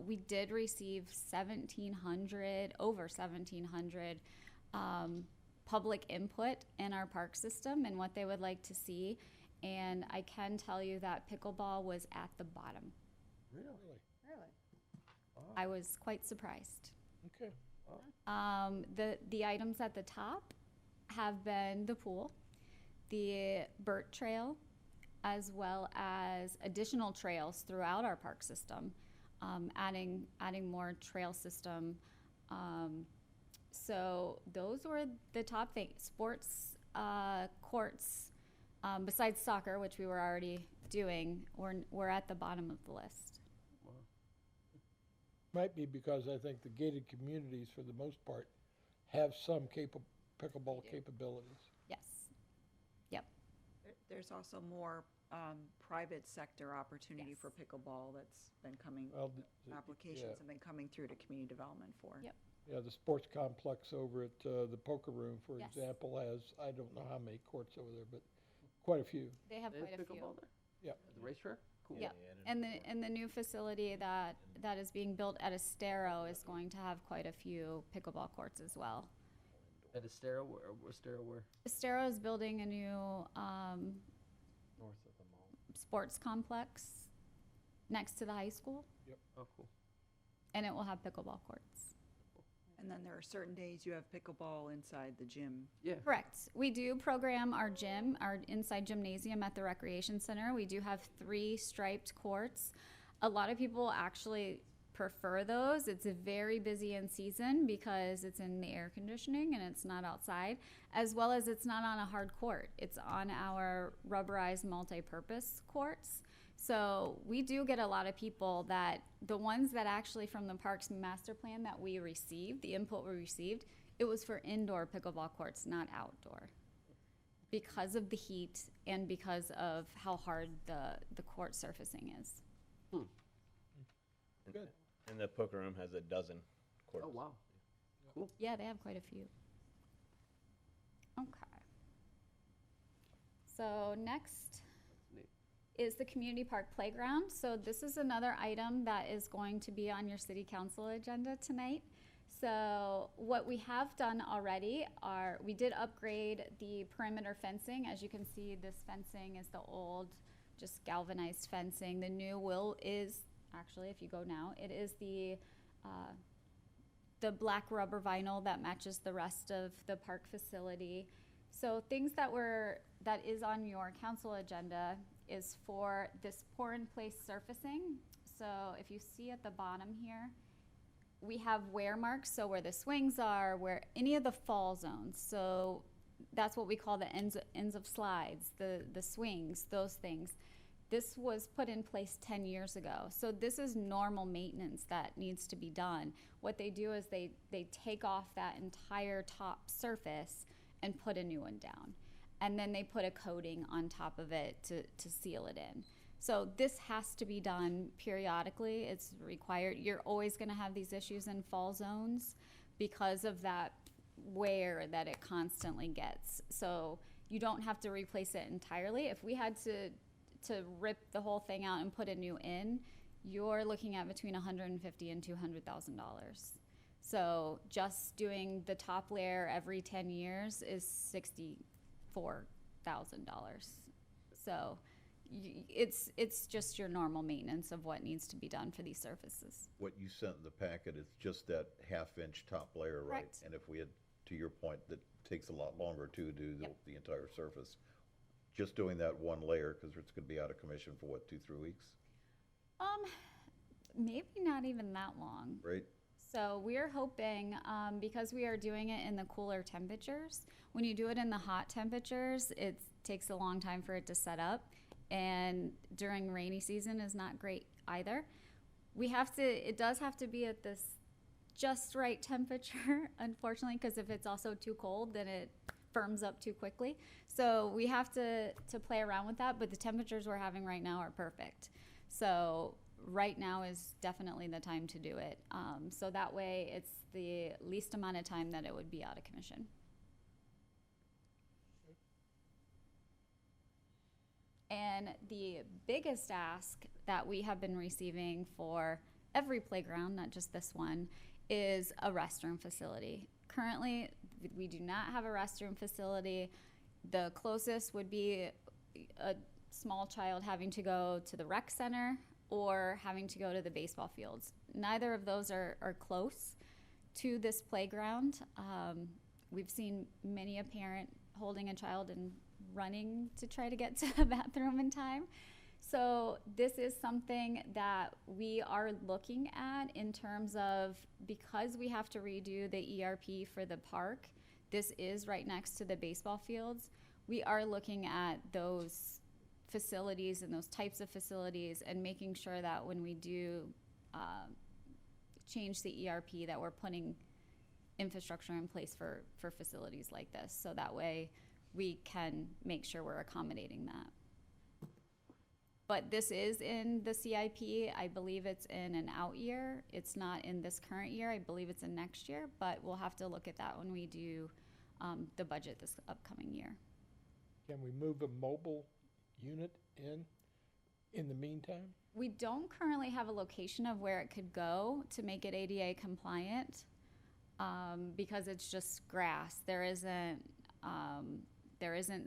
We did receive over 1,700 public input in our park system and what they would like to see. And I can tell you that pickleball was at the bottom. Really? I was quite surprised. Okay. The items at the top have been the pool, the Burt Trail, as well as additional trails throughout our park system, adding more trail system. So those were the top things. Sports courts, besides soccer, which we were already doing, we're at the bottom of the list. Might be because I think the gated communities, for the most part, have some pickleball capabilities. Yes. Yep. There's also more private sector opportunity for pickleball that's been coming, Well, applications have been coming through to community development for. Yep. Yeah, the sports complex over at the Poker Room, for Yes. example, has, I don't know how many courts over there, but quite a few. They have They have quite a few. pickleball there? Yeah. At the racetrack? Cool. Yeah, and the new facility that is being built at Estero is going to have quite a few pickleball courts as well. At Estero, where? Estero is building a new North of the mall. sports complex next to the high school, Oh, cool. and it will have pickleball courts. And then there are certain days you have pickleball inside the gym. Yeah. Correct. We do program our gym, our inside gymnasium at the recreation center. We do have 3 striped courts. A lot of people actually prefer those. It's very busy in season because it's in the air conditioning and it's not outside, as well as it's not on a hard court. It's on our rubberized multi-purpose courts. So we do get a lot of people that, the ones that actually from the Parks Master Plan that we received, the input we received, it was for indoor pickleball courts, not outdoor. Because of the heat and because of how hard the court surfacing is. Good. And the poker room has a dozen courts. Oh, wow. Yeah, they have quite a few. Okay. So next Neat. is the community park playground. So this is another item that is going to be on your city council agenda tonight. So what we have done already are, we did upgrade the perimeter fencing. As you can see, this fencing is the old, just galvanized fencing. The new is, actually, if you go now, it is the black rubber vinyl that matches the rest of the park facility. So things that is on your council agenda is for this pour-in-place surfacing. So if you see at the bottom here, we have wear marks, so where the swings are, where any of the fall zones. So that's what we call the ends of slides, the swings, those things. This was put in place 10 years ago. So this is normal maintenance that needs to be done. What they do is they take off that entire top surface and put a new one down. And then they put a coating on top of it to seal it in. So this has to be done periodically. It's required. You're always gonna have these issues in fall zones because of that wear that it constantly gets. So you don't have to replace it entirely. If we had to rip the whole thing out and put a new in, you're looking at between $150,000 and $200,000. So just doing the top layer every 10 years is $64,000. So it's just your normal maintenance of what needs to be done for these surfaces. What you sent in the packet is just that half-inch top layer, right? Correct. And if we had to your point, that takes a lot longer to do the entire surface. Just doing that one layer, because it's gonna be out of commission for what, 2-3 weeks, Maybe not even that long. right? So we're hoping, because we are doing it in the cooler temperatures, when you do it in the hot temperatures, it takes a long time for it to set up. And during rainy season is not great either. It does have to be at this just right temperature, unfortunately, because if it's also too cold, then it firms up too quickly. So we have to play around with that, but the temperatures we're having right now are perfect. So right now is definitely the time to do it. So that way it's the least amount of time that it would be out of commission. And the biggest ask that we have been receiving for every playground, not just this one, is a restroom facility. Currently, we do not have a restroom facility. The closest would be a small child having to go to the rec center or having to go to the baseball fields. Neither of those are close to this playground. We've seen many a parent holding a child and running to try to get to the bathroom in time. So this is something that we are looking at in terms of, because we have to redo the ERP for the park, this is right next to the baseball fields. We are looking at those facilities and those types of facilities and making sure that when we do change the ERP, that we're putting infrastructure in place for facilities like this. So that way we can make sure we're accommodating that. But this is in the CIP. I believe it's in an out year. It's not in this current year. I believe it's in next year, but we'll have to look at that when we do the budget this upcoming year. Can we move a mobile unit in the meantime? We don't currently have a location of where it could go to make it ADA compliant, because it's just grass. There isn't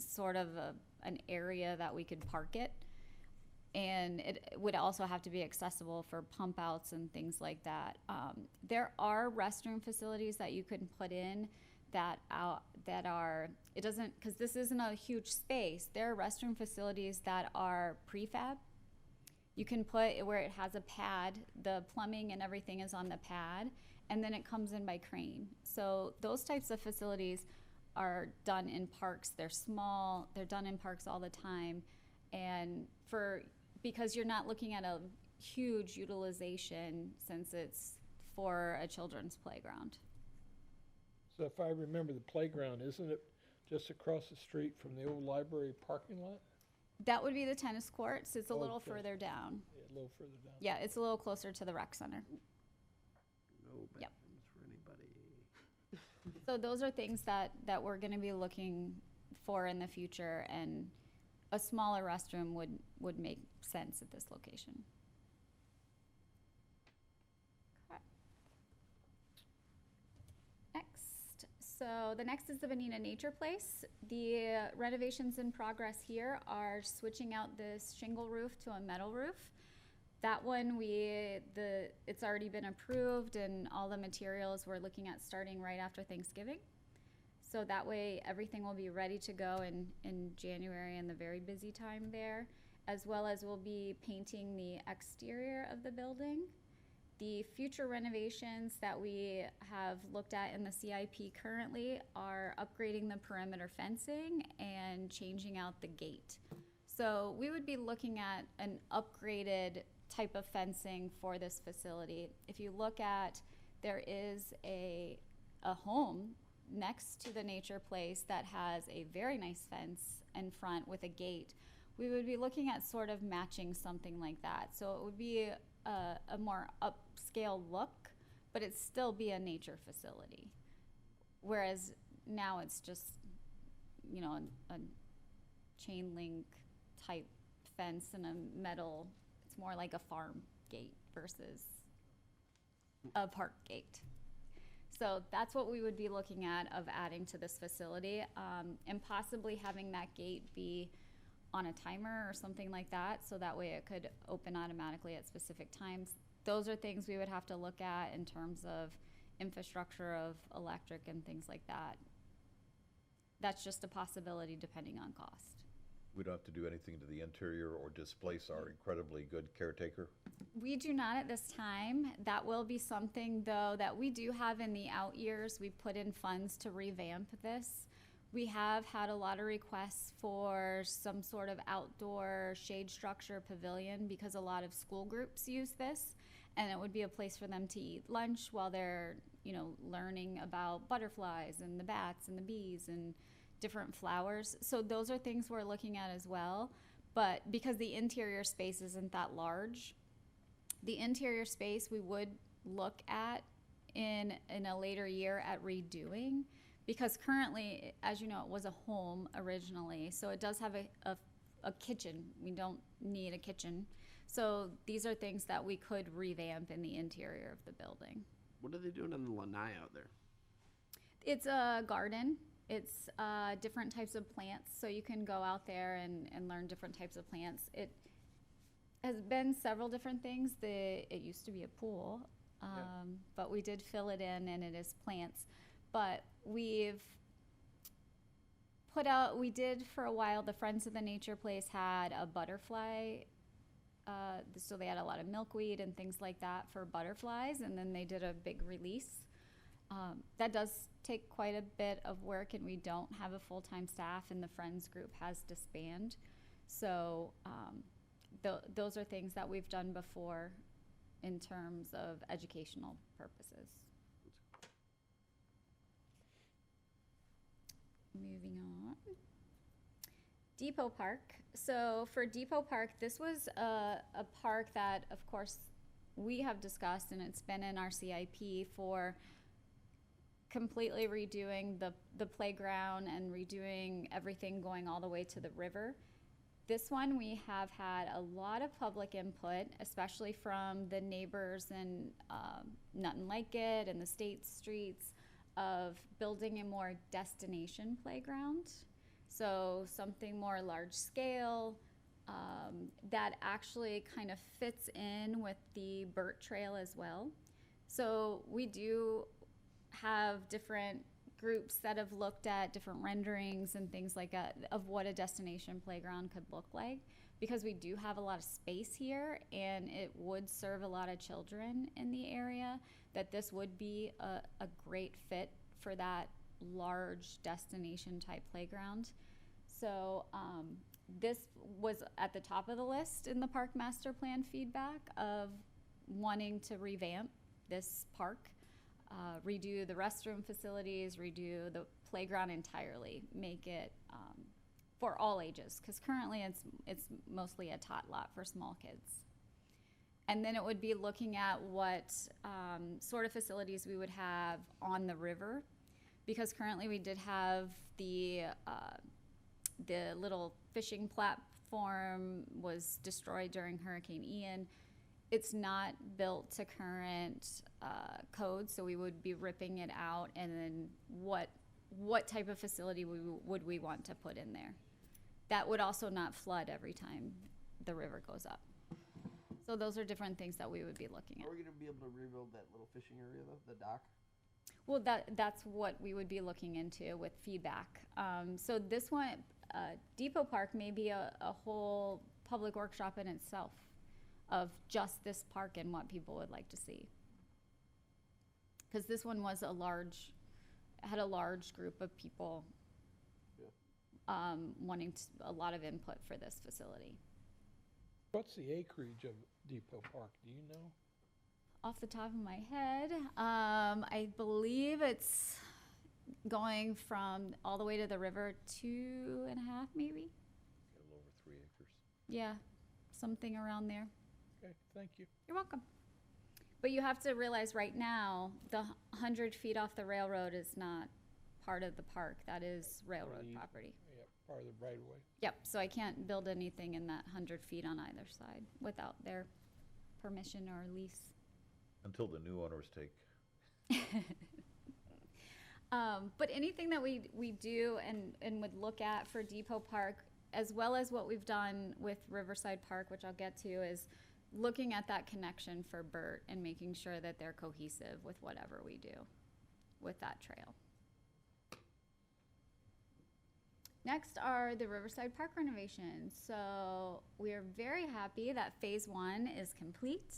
sort of an area that we could park it. And it would also have to be accessible for pump outs and things like that. There are restroom facilities that you can put in that are, it doesn't, because this isn't a huge space, there are restroom facilities that are prefab. You can put where it has a pad, the plumbing and everything is on the pad, and then it comes in by crane. So those types of facilities are done in parks. They're small, they're done in parks all the time. And because you're not looking at a huge utilization since it's for a children's playground. So if I remember the playground, isn't it just across the street from the old library parking lot? That would be the tennis courts. It's a little Okay. further down. Yeah, a little further down. Yeah, it's a little closer to the rec center. No Yep. bathrooms for anybody. So those are things that we're gonna be looking for in the future, and a smaller restroom would make sense at this location. Okay. Next, so the next is the Bonita Nature Place. The renovations in progress here are switching out this shingle roof to a metal roof. That one, it's already been approved, and all the materials we're looking at starting right after Thanksgiving. So that way, everything will be ready to go in January, and the very busy time there, as well as we'll be painting the exterior of the building. The future renovations that we have looked at in the CIP currently are upgrading the perimeter fencing and changing out the gate. So we would be looking at an upgraded type of fencing for this facility. If you look at, there is a home next to the nature place that has a very nice fence in front with a gate. We would be looking at sort of matching something like that. So it would be a more upscale look, but it'd still be a nature facility. Whereas now it's just, a chain link type fence and a metal, it's more like a farm gate versus a park gate. So that's what we would be looking at of adding to this facility, and possibly having that gate be on a timer or something like that, so that way it could open automatically at specific times. Those are things we would have to look at in terms of infrastructure of electric and things like that. That's just a possibility depending on cost. We don't have to do anything to the interior or displace our incredibly good caretaker? We do not at this time. That will be something, though, that we do have in the out years. We put in funds to revamp this. We have had a lot of requests for some sort of outdoor shade structure pavilion because a lot of school groups use this, and it would be a place for them to eat lunch while they're, learning about butterflies and the bats and the bees and different flowers. So those are things we're looking at as well. But because the interior space isn't that large, the interior space we would look at in a later year at redoing, because currently, as you know, it was a home originally, so it does have a kitchen. We don't need a kitchen. So these are things that we could revamp in the interior of the building. What are they doing in the lanai out there? It's a garden. It's different types of plants, so you can go out there and learn different types of plants. It has been several different things. It used to be a pool, but we did fill it in, and it is plants. But we've we did for a while, the Friends of the Nature Place had a butterfly, so they had a lot of milkweed and things like that for butterflies, and then they did a big release. That does take quite a bit of work, and we don't have a full-time staff, and the Friends group has disbanded. So those are things that we've done before in terms of educational purposes. Moving on. Depot Park. So for Depot Park, this was a park that, of course, we have discussed, and it's been in our CIP for completely redoing the playground and redoing everything going all the way to the river. This one, we have had a lot of public input, especially from the neighbors in Nothing Like It and the State Streets, of building a more destination playground. So something more large scale that actually kind of fits in with the Burt Trail as well. So we do have different groups that have looked at different renderings and things like that of what a destination playground could look like, because we do have a lot of space here and it would serve a lot of children in the area, that this would be a great fit for that large destination type playground. So this was at the top of the list in the park master plan feedback of wanting to revamp this park, redo the restroom facilities, redo the playground entirely, make it for all ages, because currently it's mostly a tot lot for small kids. And then it would be looking at what sort of facilities we would have on the river, because currently we did have the little fishing platform was destroyed during Hurricane Ian. It's not built to current code, so we would be ripping it out, and then what type of facility would we want to put in there? That would also not flood every time the river goes up. So those are different things that we would be looking at. Are we going to be able to rebuild that little fishing area, though, the dock? Well, that's what we would be looking into with feedback. So this one, Depot Park may be a whole public workshop in itself of just this park and what people would like to see. Because this one was had a large group of people wanting a lot of input for this facility. What's the acreage of Depot Park, do you know? Off the top of my head, I believe it's going from all the way to the river, 2.5 maybe? A little over 3 acres. Yeah, something around there. Okay, thank you. You're welcome. But you have to realize right now, the 100 feet off the railroad is not part of the park. That is railroad property. Yeah, part of the right of way. Yep, so I can't build anything in that 100 feet on either side without their permission or lease. Until the new owners take. But anything that we do and would look at for Depot Park, as well as what we've done with Riverside Park, which I'll get to, is looking at that connection for Bert and making sure that they're cohesive with whatever we do with that trail. Next are the Riverside Park renovations. So we are very happy that phase 1 is complete,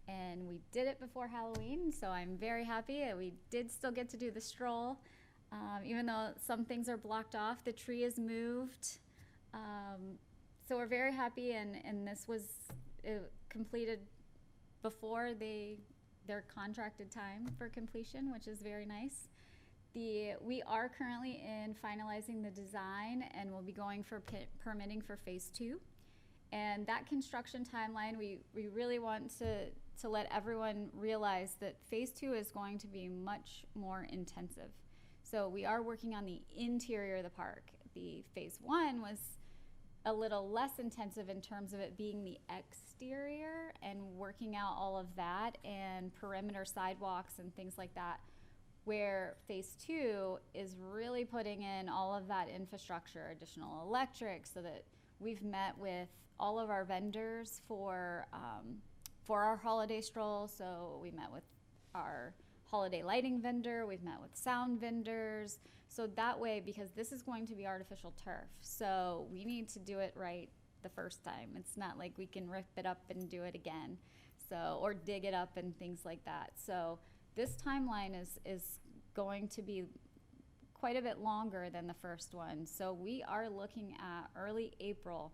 and we did it before Halloween. So I'm very happy that we did still get to do the stroll. Even though some things are blocked off, the tree is moved. So we're very happy, and this was completed before their contracted time for completion, which is very nice. We are currently in finalizing the design, and we'll be going for permitting for phase 2. And that construction timeline, we really want to let everyone realize that phase 2 is going to be much more intensive. So we are working on the interior of the park. The phase 1 was a little less intensive in terms of it being the exterior and working out all of that and perimeter sidewalks and things like that, where phase 2 is really putting in all of that infrastructure, additional electric, so that we've met with all of our vendors for our holiday stroll. So we met with our holiday lighting vendor, we've met with sound vendors. So that way, because this is going to be artificial turf, so we need to do it right the first time. It's not like we can rip it up and do it again, so, or dig it up and things like that. So this timeline is going to be quite a bit longer than the first one. So we are looking at early April.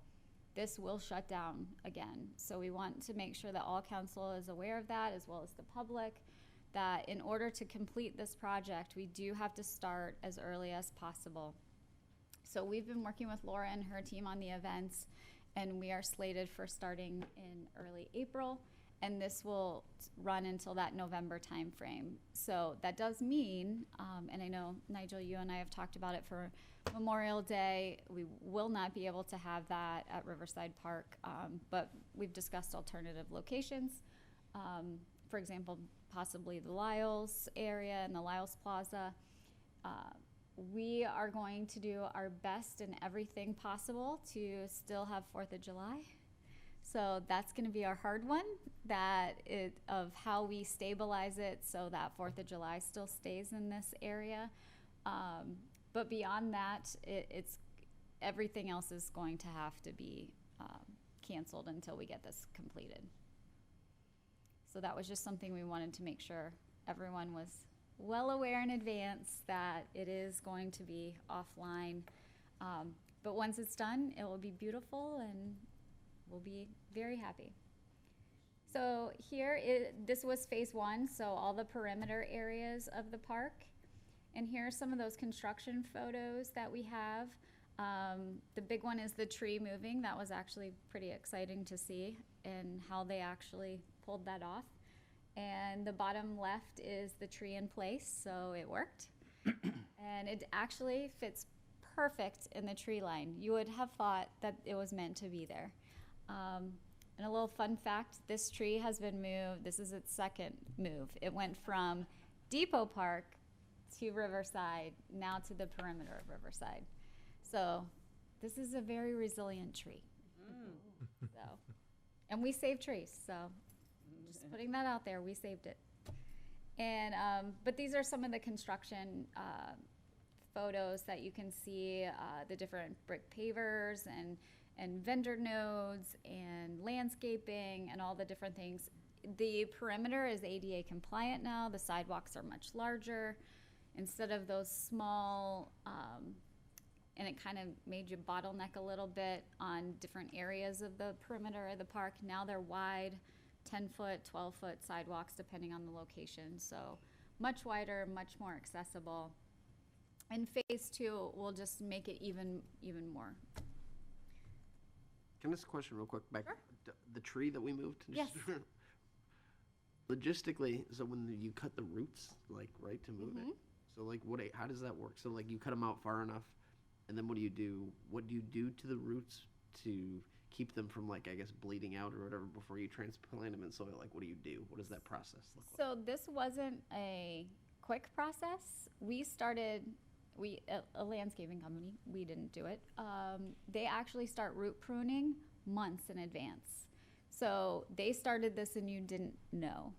This will shut down again. So we want to make sure that all council is aware of that, as well as the public, that in order to complete this project, we do have to start as early as possible. So we've been working with Laura and her team on the events, and we are slated for starting in early April, and this will run until that November timeframe. So that does mean, and I know, Nigel, you and I have talked about it for Memorial Day, we will not be able to have that at Riverside Park, but we've discussed alternative locations. For example, possibly the Lyles area and the Lyles Plaza. We are going to do our best in everything possible to still have 4th of July. So that's going to be our hard one, of how we stabilize it so that 4th of July still stays in this area. But beyond that, it's everything else is going to have to be canceled until we get this completed. So that was just something we wanted to make sure everyone was well aware in advance that it is going to be offline. But once it's done, it will be beautiful and we'll be very happy. So this was phase 1, so all the perimeter areas of the park. And here are some of those construction photos that we have. The big one is the tree moving. That was actually pretty exciting to see, and how they actually pulled that off. And the bottom left is the tree in place, so it worked. And it actually fits perfect in the tree line. You would have thought that it was meant to be there. And a little fun fact, this tree has been moved. This is its second move. It went from Depot Park to Riverside, now to the perimeter of Riverside. So this is a very resilient tree. So, and we save trees, so just putting that out there, we saved it. And but these are some of the construction photos that you can see, the different brick pavers and vendor nodes and landscaping and all the different things. The perimeter is ADA compliant now. The sidewalks are much larger. Instead of those small, and it kind of made you bottleneck a little bit on different areas of the perimeter of the park. Now they're wide, 10-foot, 12-foot sidewalks depending on the location. So much wider, much more accessible. And phase 2 will just make it even more. Can I ask a question real quick? Sure. The tree that we moved? Yes. Logistically, so when you cut the roots, like, right, to move it, so like, how does that work? So like, you cut them out far enough, and then what do you do? What do you do to the roots to keep them from, like, I guess, bleeding out or whatever before you transplant them in soil? Like, what do you do? What does that process look like? So this wasn't a quick process. We started, a landscaping company, we didn't do it. They actually start root pruning months in advance. So they started this and you didn't know.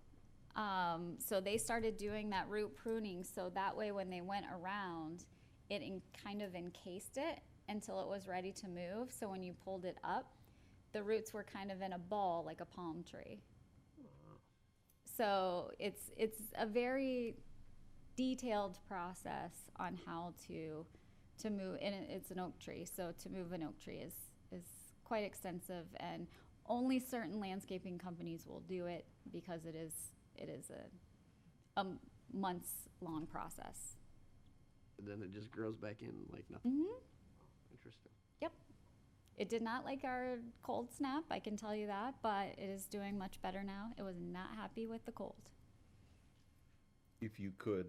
So they started doing that root pruning, so that way when they went around, it kind of encased it until it was ready to move. So when you pulled it up, the roots were kind of in a ball like a palm tree. So it's a very detailed process on how to move, and it's an oak tree, so to move an oak tree is quite extensive, and only certain landscaping companies will do it because it is a months-long process. And then it just grows back in like nothing. Mm-hmm. Interesting. Yep. It did not like our cold snap, I can tell you that, but it is doing much better now. It was not happy with the cold. If you could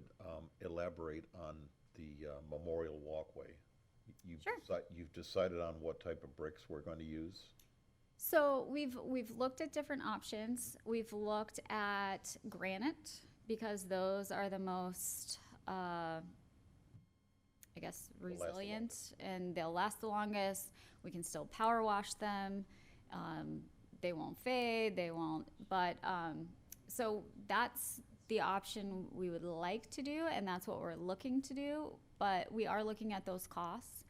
elaborate on the memorial walkway. Sure. You've decided on what type of bricks we're going to use? So we've looked at different options. We've looked at granite because those are the most, I guess, resilient, and they'll last the longest. We can still power wash them. They won't fade. They won't. But so that's the option we would like to do, and that's what we're looking to do. But we are looking at those costs.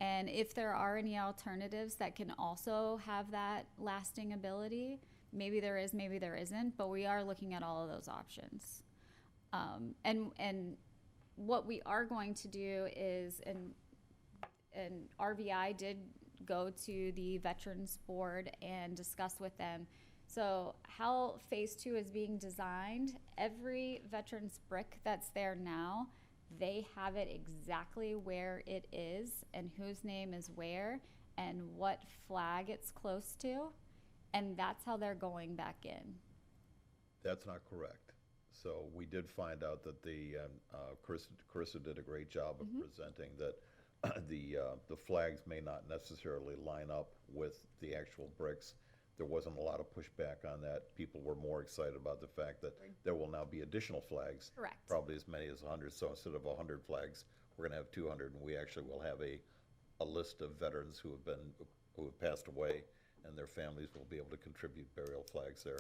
And if there are any alternatives that can also have that lasting ability, maybe there is, maybe there isn't, but we are looking at all of those options. And what we are going to do is, and RVI did go to the Veterans Board and discuss with them. So how Phase 2 is being designed, every veterans brick that's there now, they have it exactly where it is and whose name is where and what flag it's close to, and that's how they're going back in. That's not correct. So we did find out that Carissa did a great job of presenting that the flags may not necessarily line up with the actual bricks. There wasn't a lot of pushback on that. People were more excited about the fact that there will now be additional flags. Correct. Probably as many as 100. So instead of 100 flags, we're going to have 200, and we actually will have a list of veterans who have passed away, and their families will be able to contribute burial flags there.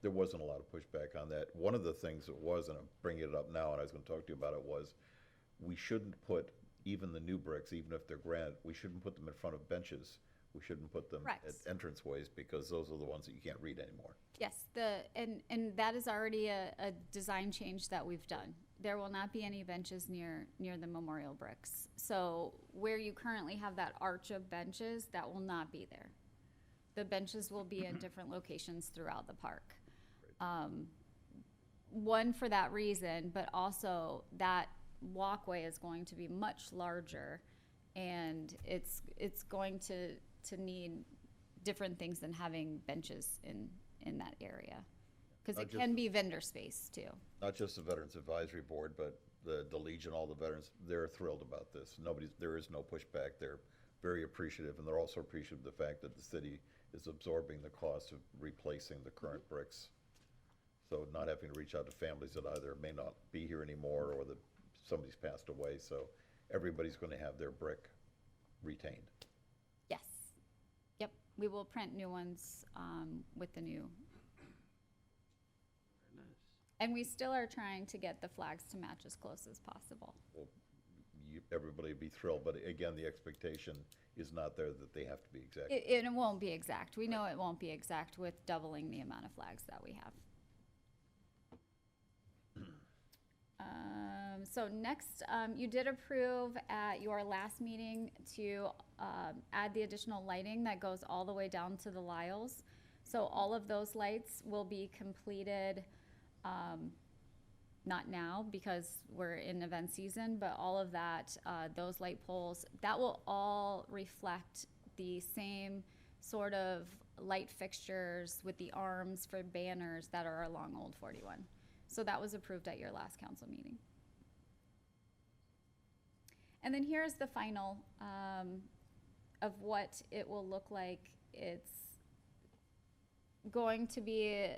There wasn't a lot of pushback on that. One of the things that was, and I'm bringing it up now, and I was going to talk to you about it, was we shouldn't put even the new bricks, even if they're granite, we shouldn't put them in front of benches. We shouldn't put them Correct. at entranceways because those are the ones that you can't read anymore. Yes, and that is already a design change that we've done. There will not be any benches near the memorial bricks. So where you currently have that arch of benches, that will not be there. The benches will be in different locations throughout the park. One, for that reason, but also that walkway is going to be much larger, and it's going to need different things than having benches in that area, because it can be vendor space too. Not just the Veterans Advisory Board, but the Legion, all the veterans, they're thrilled about this. There is no pushback. They're very appreciative, and they're also appreciative of the fact that the city is absorbing the cost of replacing the current bricks. So not having to reach out to families that either may not be here anymore or that somebody's passed away. So everybody's going to have their brick retained. Yes. Yep. We will print new ones with the new. Very nice. And we still are trying to get the flags to match as close as possible. Well, everybody would be thrilled, but again, the expectation is not there that they have to be exact. It won't be exact. We know it won't be exact with doubling the amount of flags that we have. So next, you did approve at your last meeting to add the additional lighting that goes all the way down to the Lyles. So all of those lights will be completed, not now because we're in event season, but all of that, those light poles, that will all reflect the same sort of light fixtures with the arms for banners that are along Old 41. So that was approved at your last council meeting. And then here's the final of what it will look like. It's going to be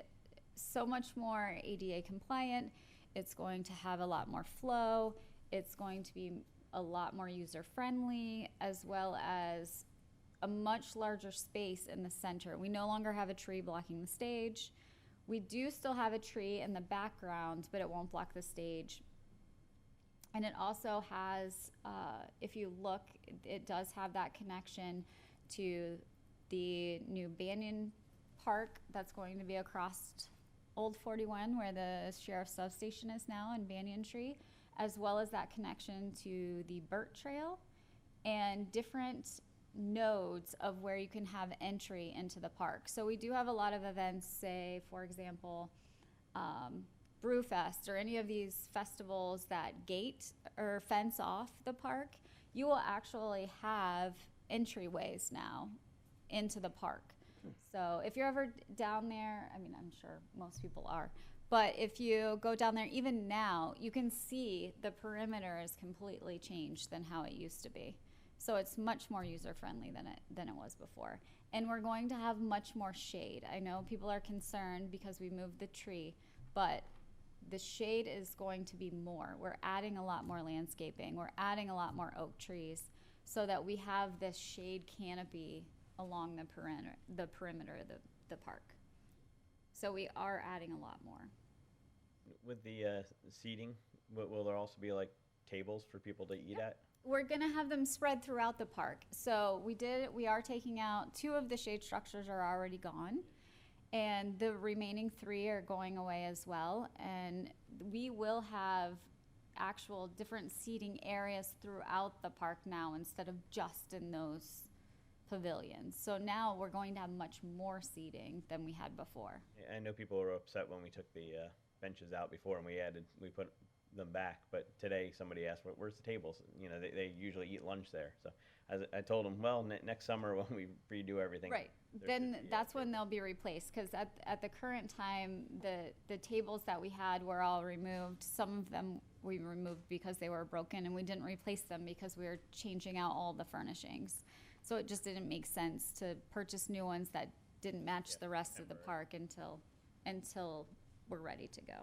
so much more ADA compliant. It's going to have a lot more flow. It's going to be a lot more user friendly, as well as a much larger space in the center. We no longer have a tree blocking the stage. We do still have a tree in the background, but it won't block the stage. And it also has, if you look, it does have that connection to the new Banyan Park that's going to be across Old 41, where the sheriff's substation is now, in Banyan Tree, as well as that connection to the Burt Trail and different nodes of where you can have entry into the park. So we do have a lot of events, say, for example, Brewfest or any of these festivals that gate or fence off the park. You will actually have entryways now into the park. So if you're ever down there, I mean, I'm sure most people are, but if you go down there, even now, you can see the perimeter is completely changed than how it used to be. So it's much more user-friendly than it was before. And we're going to have much more shade. I know people are concerned because we moved the tree, but the shade is going to be more. We're adding a lot more landscaping. We're adding a lot more oak trees so that we have this shade canopy along the perimeter of the park. So we are adding a lot more. With the seating, will there also be like tables for people to eat at? We're gonna have them spread throughout the park. So we are taking out 2 of the shade structures are already gone, and the remaining 3 are going away as well. And we will have actual different seating areas throughout the park now instead of just in those pavilions. So now we're going to have much more seating than we had before. I know people were upset when we took the benches out before and we put them back, but today somebody asked, where's the tables? You know, they usually eat lunch there. So I told them, well, next summer when we redo everything. Right, then that's when they'll be replaced, because at the current time, the tables that we had were all removed. Some of them we removed because they were broken, and we didn't replace them because we were changing out all the furnishings. So it just didn't make sense to purchase new ones that didn't match the rest of the park until we're ready to go.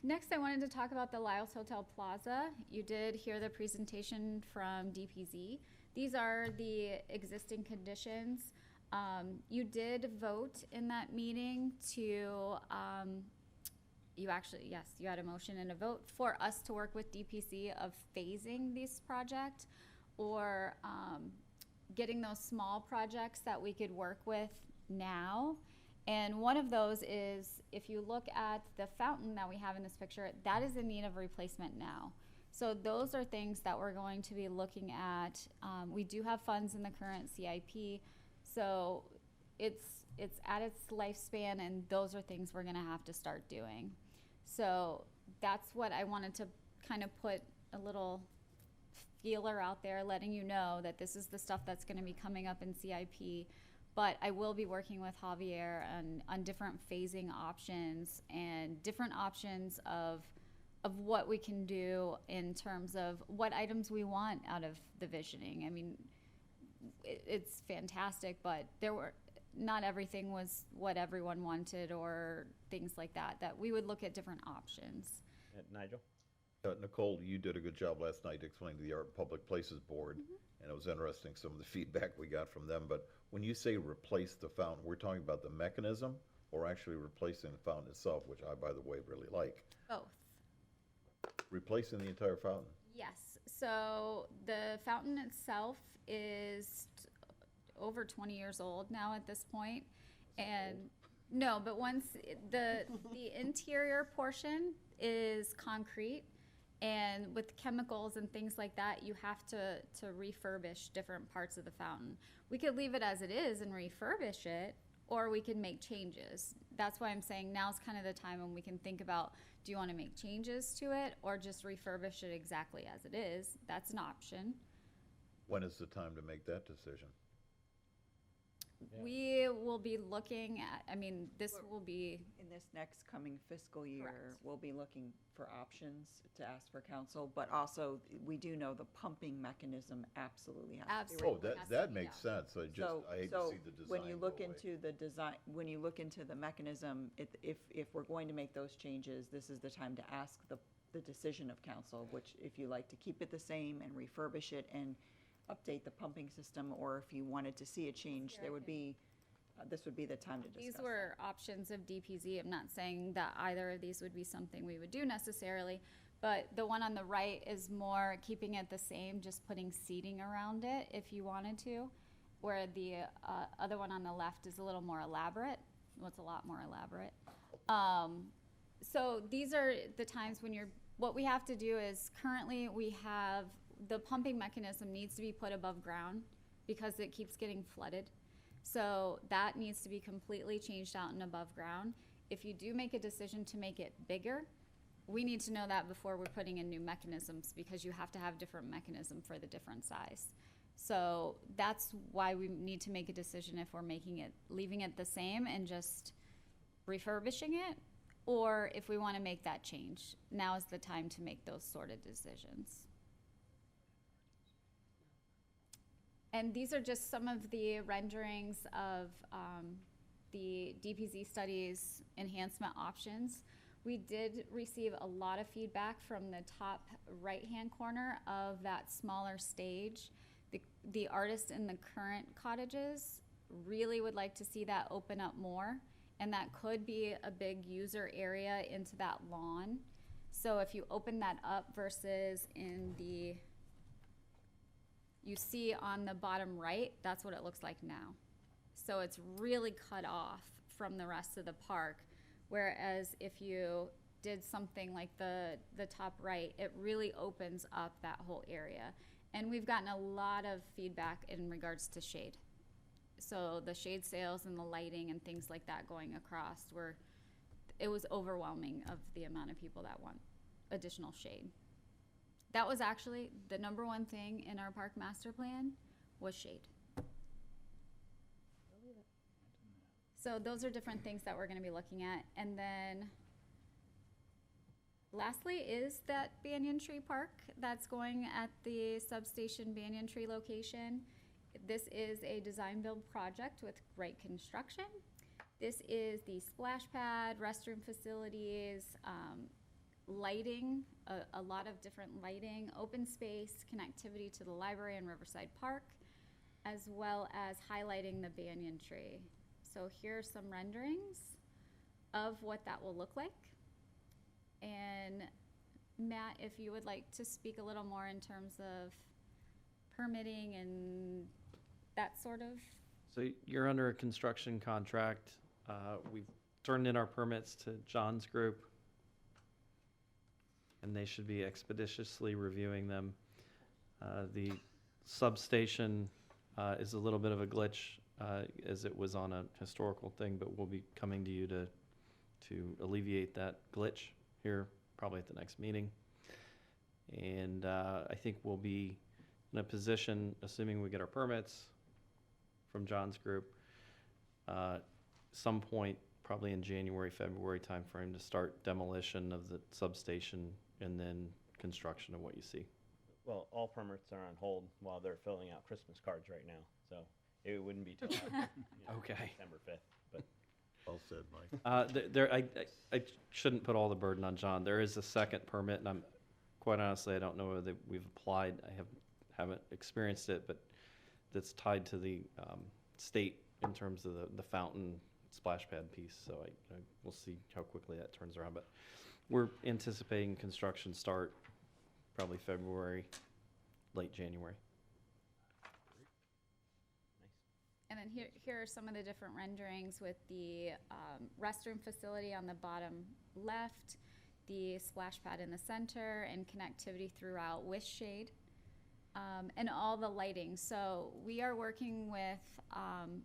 Next, I wanted to talk about the Lyles Hotel Plaza. You did hear the presentation from DPZ. These are the existing conditions. You did vote in that meeting to, you had a motion and a vote for us to work with DPC of phasing this project or getting those small projects that we could work with now. And one of those is, if you look at the fountain that we have in this picture, that is in need of replacement now. So those are things that we're going to be looking at. We do have funds in the current CIP, so it's at its lifespan, and those are things we're gonna have to start doing. So that's what I wanted to kind of put a little feeler out there, letting you know that this is the stuff that's gonna be coming up in CIP. But I will be working with Javier on different phasing options and different options of what we can do in terms of what items we want out of the visioning. I mean, it's fantastic, but not everything was what everyone wanted or things like that, that we would look at different options. Nigel? Nicole, you did a good job last night explaining to the Art and Public Places Board, and it was interesting, some of the feedback we got from them. But when you say replace the fountain, we're talking about the mechanism or actually replacing the fountain itself, which I, by the way, really like. Both. Replacing the entire fountain? Yes. So the fountain itself is over 20 years old now at this point. And no, but once the interior portion is concrete, and with chemicals and things like that, you have to refurbish different parts of the fountain. We could leave it as it is and refurbish it, or we could make changes. That's why I'm saying now's kind of the time when we can think about, do you want to make changes to it or just refurbish it exactly as it is? That's an option. When is the time to make that decision? We will be looking at, I mean, this will be, In this next coming fiscal year, Correct. we'll be looking for options to ask for council, but also, we do know the pumping mechanism absolutely has to be. Absolutely. Oh, has to that be makes done. sense. I hate to see the design When you look go away. into the design, when you look into the mechanism, if we're going to make those changes, this is the time to ask the decision of council, which if you like to keep it the same and refurbish it and update the pumping system, or if you wanted to see a change, there would be, this would be the time to discuss These that. were options of DPZ. I'm not saying that either of these would be something we would do necessarily, but the one on the right is more keeping it the same, just putting seating around it if you wanted to, where the other one on the left is a little more elaborate. Well, it's a lot more elaborate. So these are the times when what we have to do is currently we have, the pumping mechanism needs to be put above ground because it keeps getting flooded. So that needs to be completely changed out and above ground. If you do make a decision to make it bigger, we need to know that before we're putting in new mechanisms, because you have to have different mechanism for the different size. So that's why we need to make a decision if we're leaving it the same and just refurbishing it, or if we want to make that change. Now is the time to make those sort of decisions. And these are just some of the renderings of the DPZ studies enhancement options. We did receive a lot of feedback from the top right-hand corner of that smaller stage. The artists in the current cottages really would like to see that open up more, and that could be a big user area into that lawn. So if you open that up versus you see on the bottom right, that's what it looks like now. So it's really cut off from the rest of the park. Whereas if you did something like the top right, it really opens up that whole area. And we've gotten a lot of feedback in regards to shade. So the shade sails and the lighting and things like that going across it was overwhelming of the amount of people that want additional shade. That was actually the number one thing in our park master plan was shade. So those are different things that we're gonna be looking at. And then lastly is that banyan tree park that's going at the substation banyan tree location. This is a design build project with great construction. This is the splash pad, restroom facilities, lighting, a lot of different lighting, open space, connectivity to the library and Riverside Park, as well as highlighting the banyan tree. So here are some renderings of what that will look like. And Matt, if you would like to speak a little more in terms of permitting and that sort of. So you're under a construction contract. We've turned in our permits to John's group, and they should be expeditiously reviewing them. The substation is a little bit of a glitch, as it was on a historical thing, but we'll be coming to you to alleviate that glitch here probably at the next meeting. And I think we'll be in a position, assuming we get our permits from John's group, some point probably in January, February timeframe to start demolition of the substation and then construction of what you see. Well, all permits are on hold while they're filling out Christmas cards right now, so it wouldn't be till Okay. December 5th, but. Well said, Mike. I shouldn't put all the burden on John. There is a second permit, and quite honestly, I don't know whether we've applied. I haven't experienced it, but that's tied to the state in terms of the fountain splash pad piece. So we'll see how quickly that turns around. But we're anticipating construction start probably February, late January. And then here are some of the different renderings with the restroom facility on the bottom left, the splash pad in the center, and connectivity throughout with shade, and all the lighting. So we are working with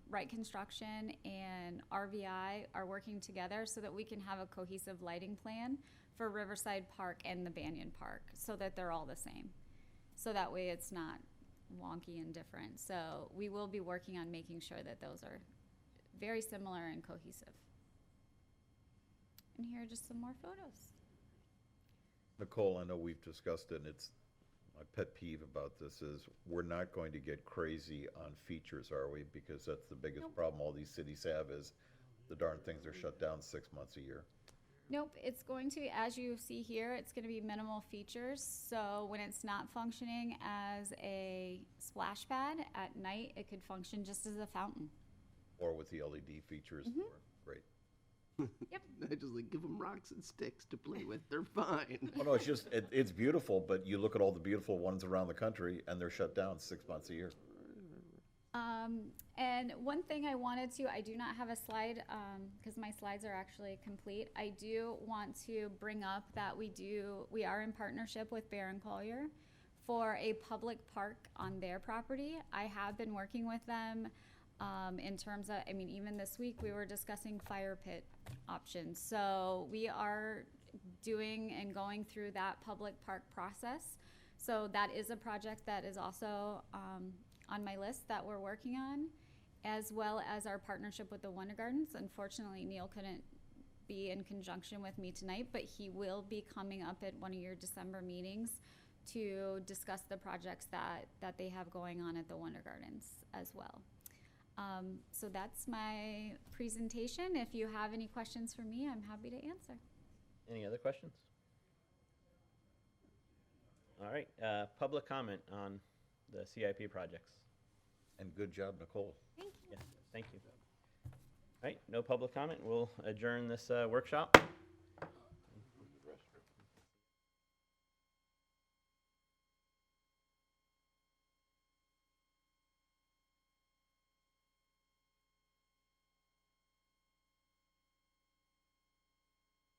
Wright Construction and RVI are working together so that we can have a cohesive lighting plan for Riverside Park and the Banyan Park so that they're all the same. So that way it's not wonky and different. So we will be working on making sure that those are very similar and cohesive. And here are just some more photos. Nicole, I know we've discussed it, and it's my pet peeve about this is we're not going to get crazy on features, are we? Because that's the biggest problem all these cities have is the darn things are shut down 6 months a year. Nope, it's going to, as you see here, it's gonna be minimal features. So when it's not functioning as a splash pad at night, it could function just as a fountain. Or with the LED features, Mm-hmm. great. I just like give them rocks and sticks to play with. They're fine. Oh, no, it's just, it's beautiful, but you look at all the beautiful ones around the country, and they're shut down 6 months a year. And one thing I wanted to, I do not have a slide, because my slides are actually complete. I do want to bring up that we are in partnership with Barron Collier for a public park on their property. I have been working with them, in terms of, I mean, even this week, we were discussing fire pit options. So we are doing and going through that public park process. So that is a project that is also, on my list that we're working on, as well as our partnership with the Wonder Gardens. Unfortunately, Neil couldn't be in conjunction with me tonight, but he will be coming up at one of your December meetings to discuss the projects that they have going on at the Wonder Gardens as well. So that's my presentation. If you have any questions for me, I'm happy to answer. Any other questions? All right, public comment on the CIP projects. And good job, Nicole. Thank you. Yes, thank you. All right, no public comment. We'll adjourn this workshop.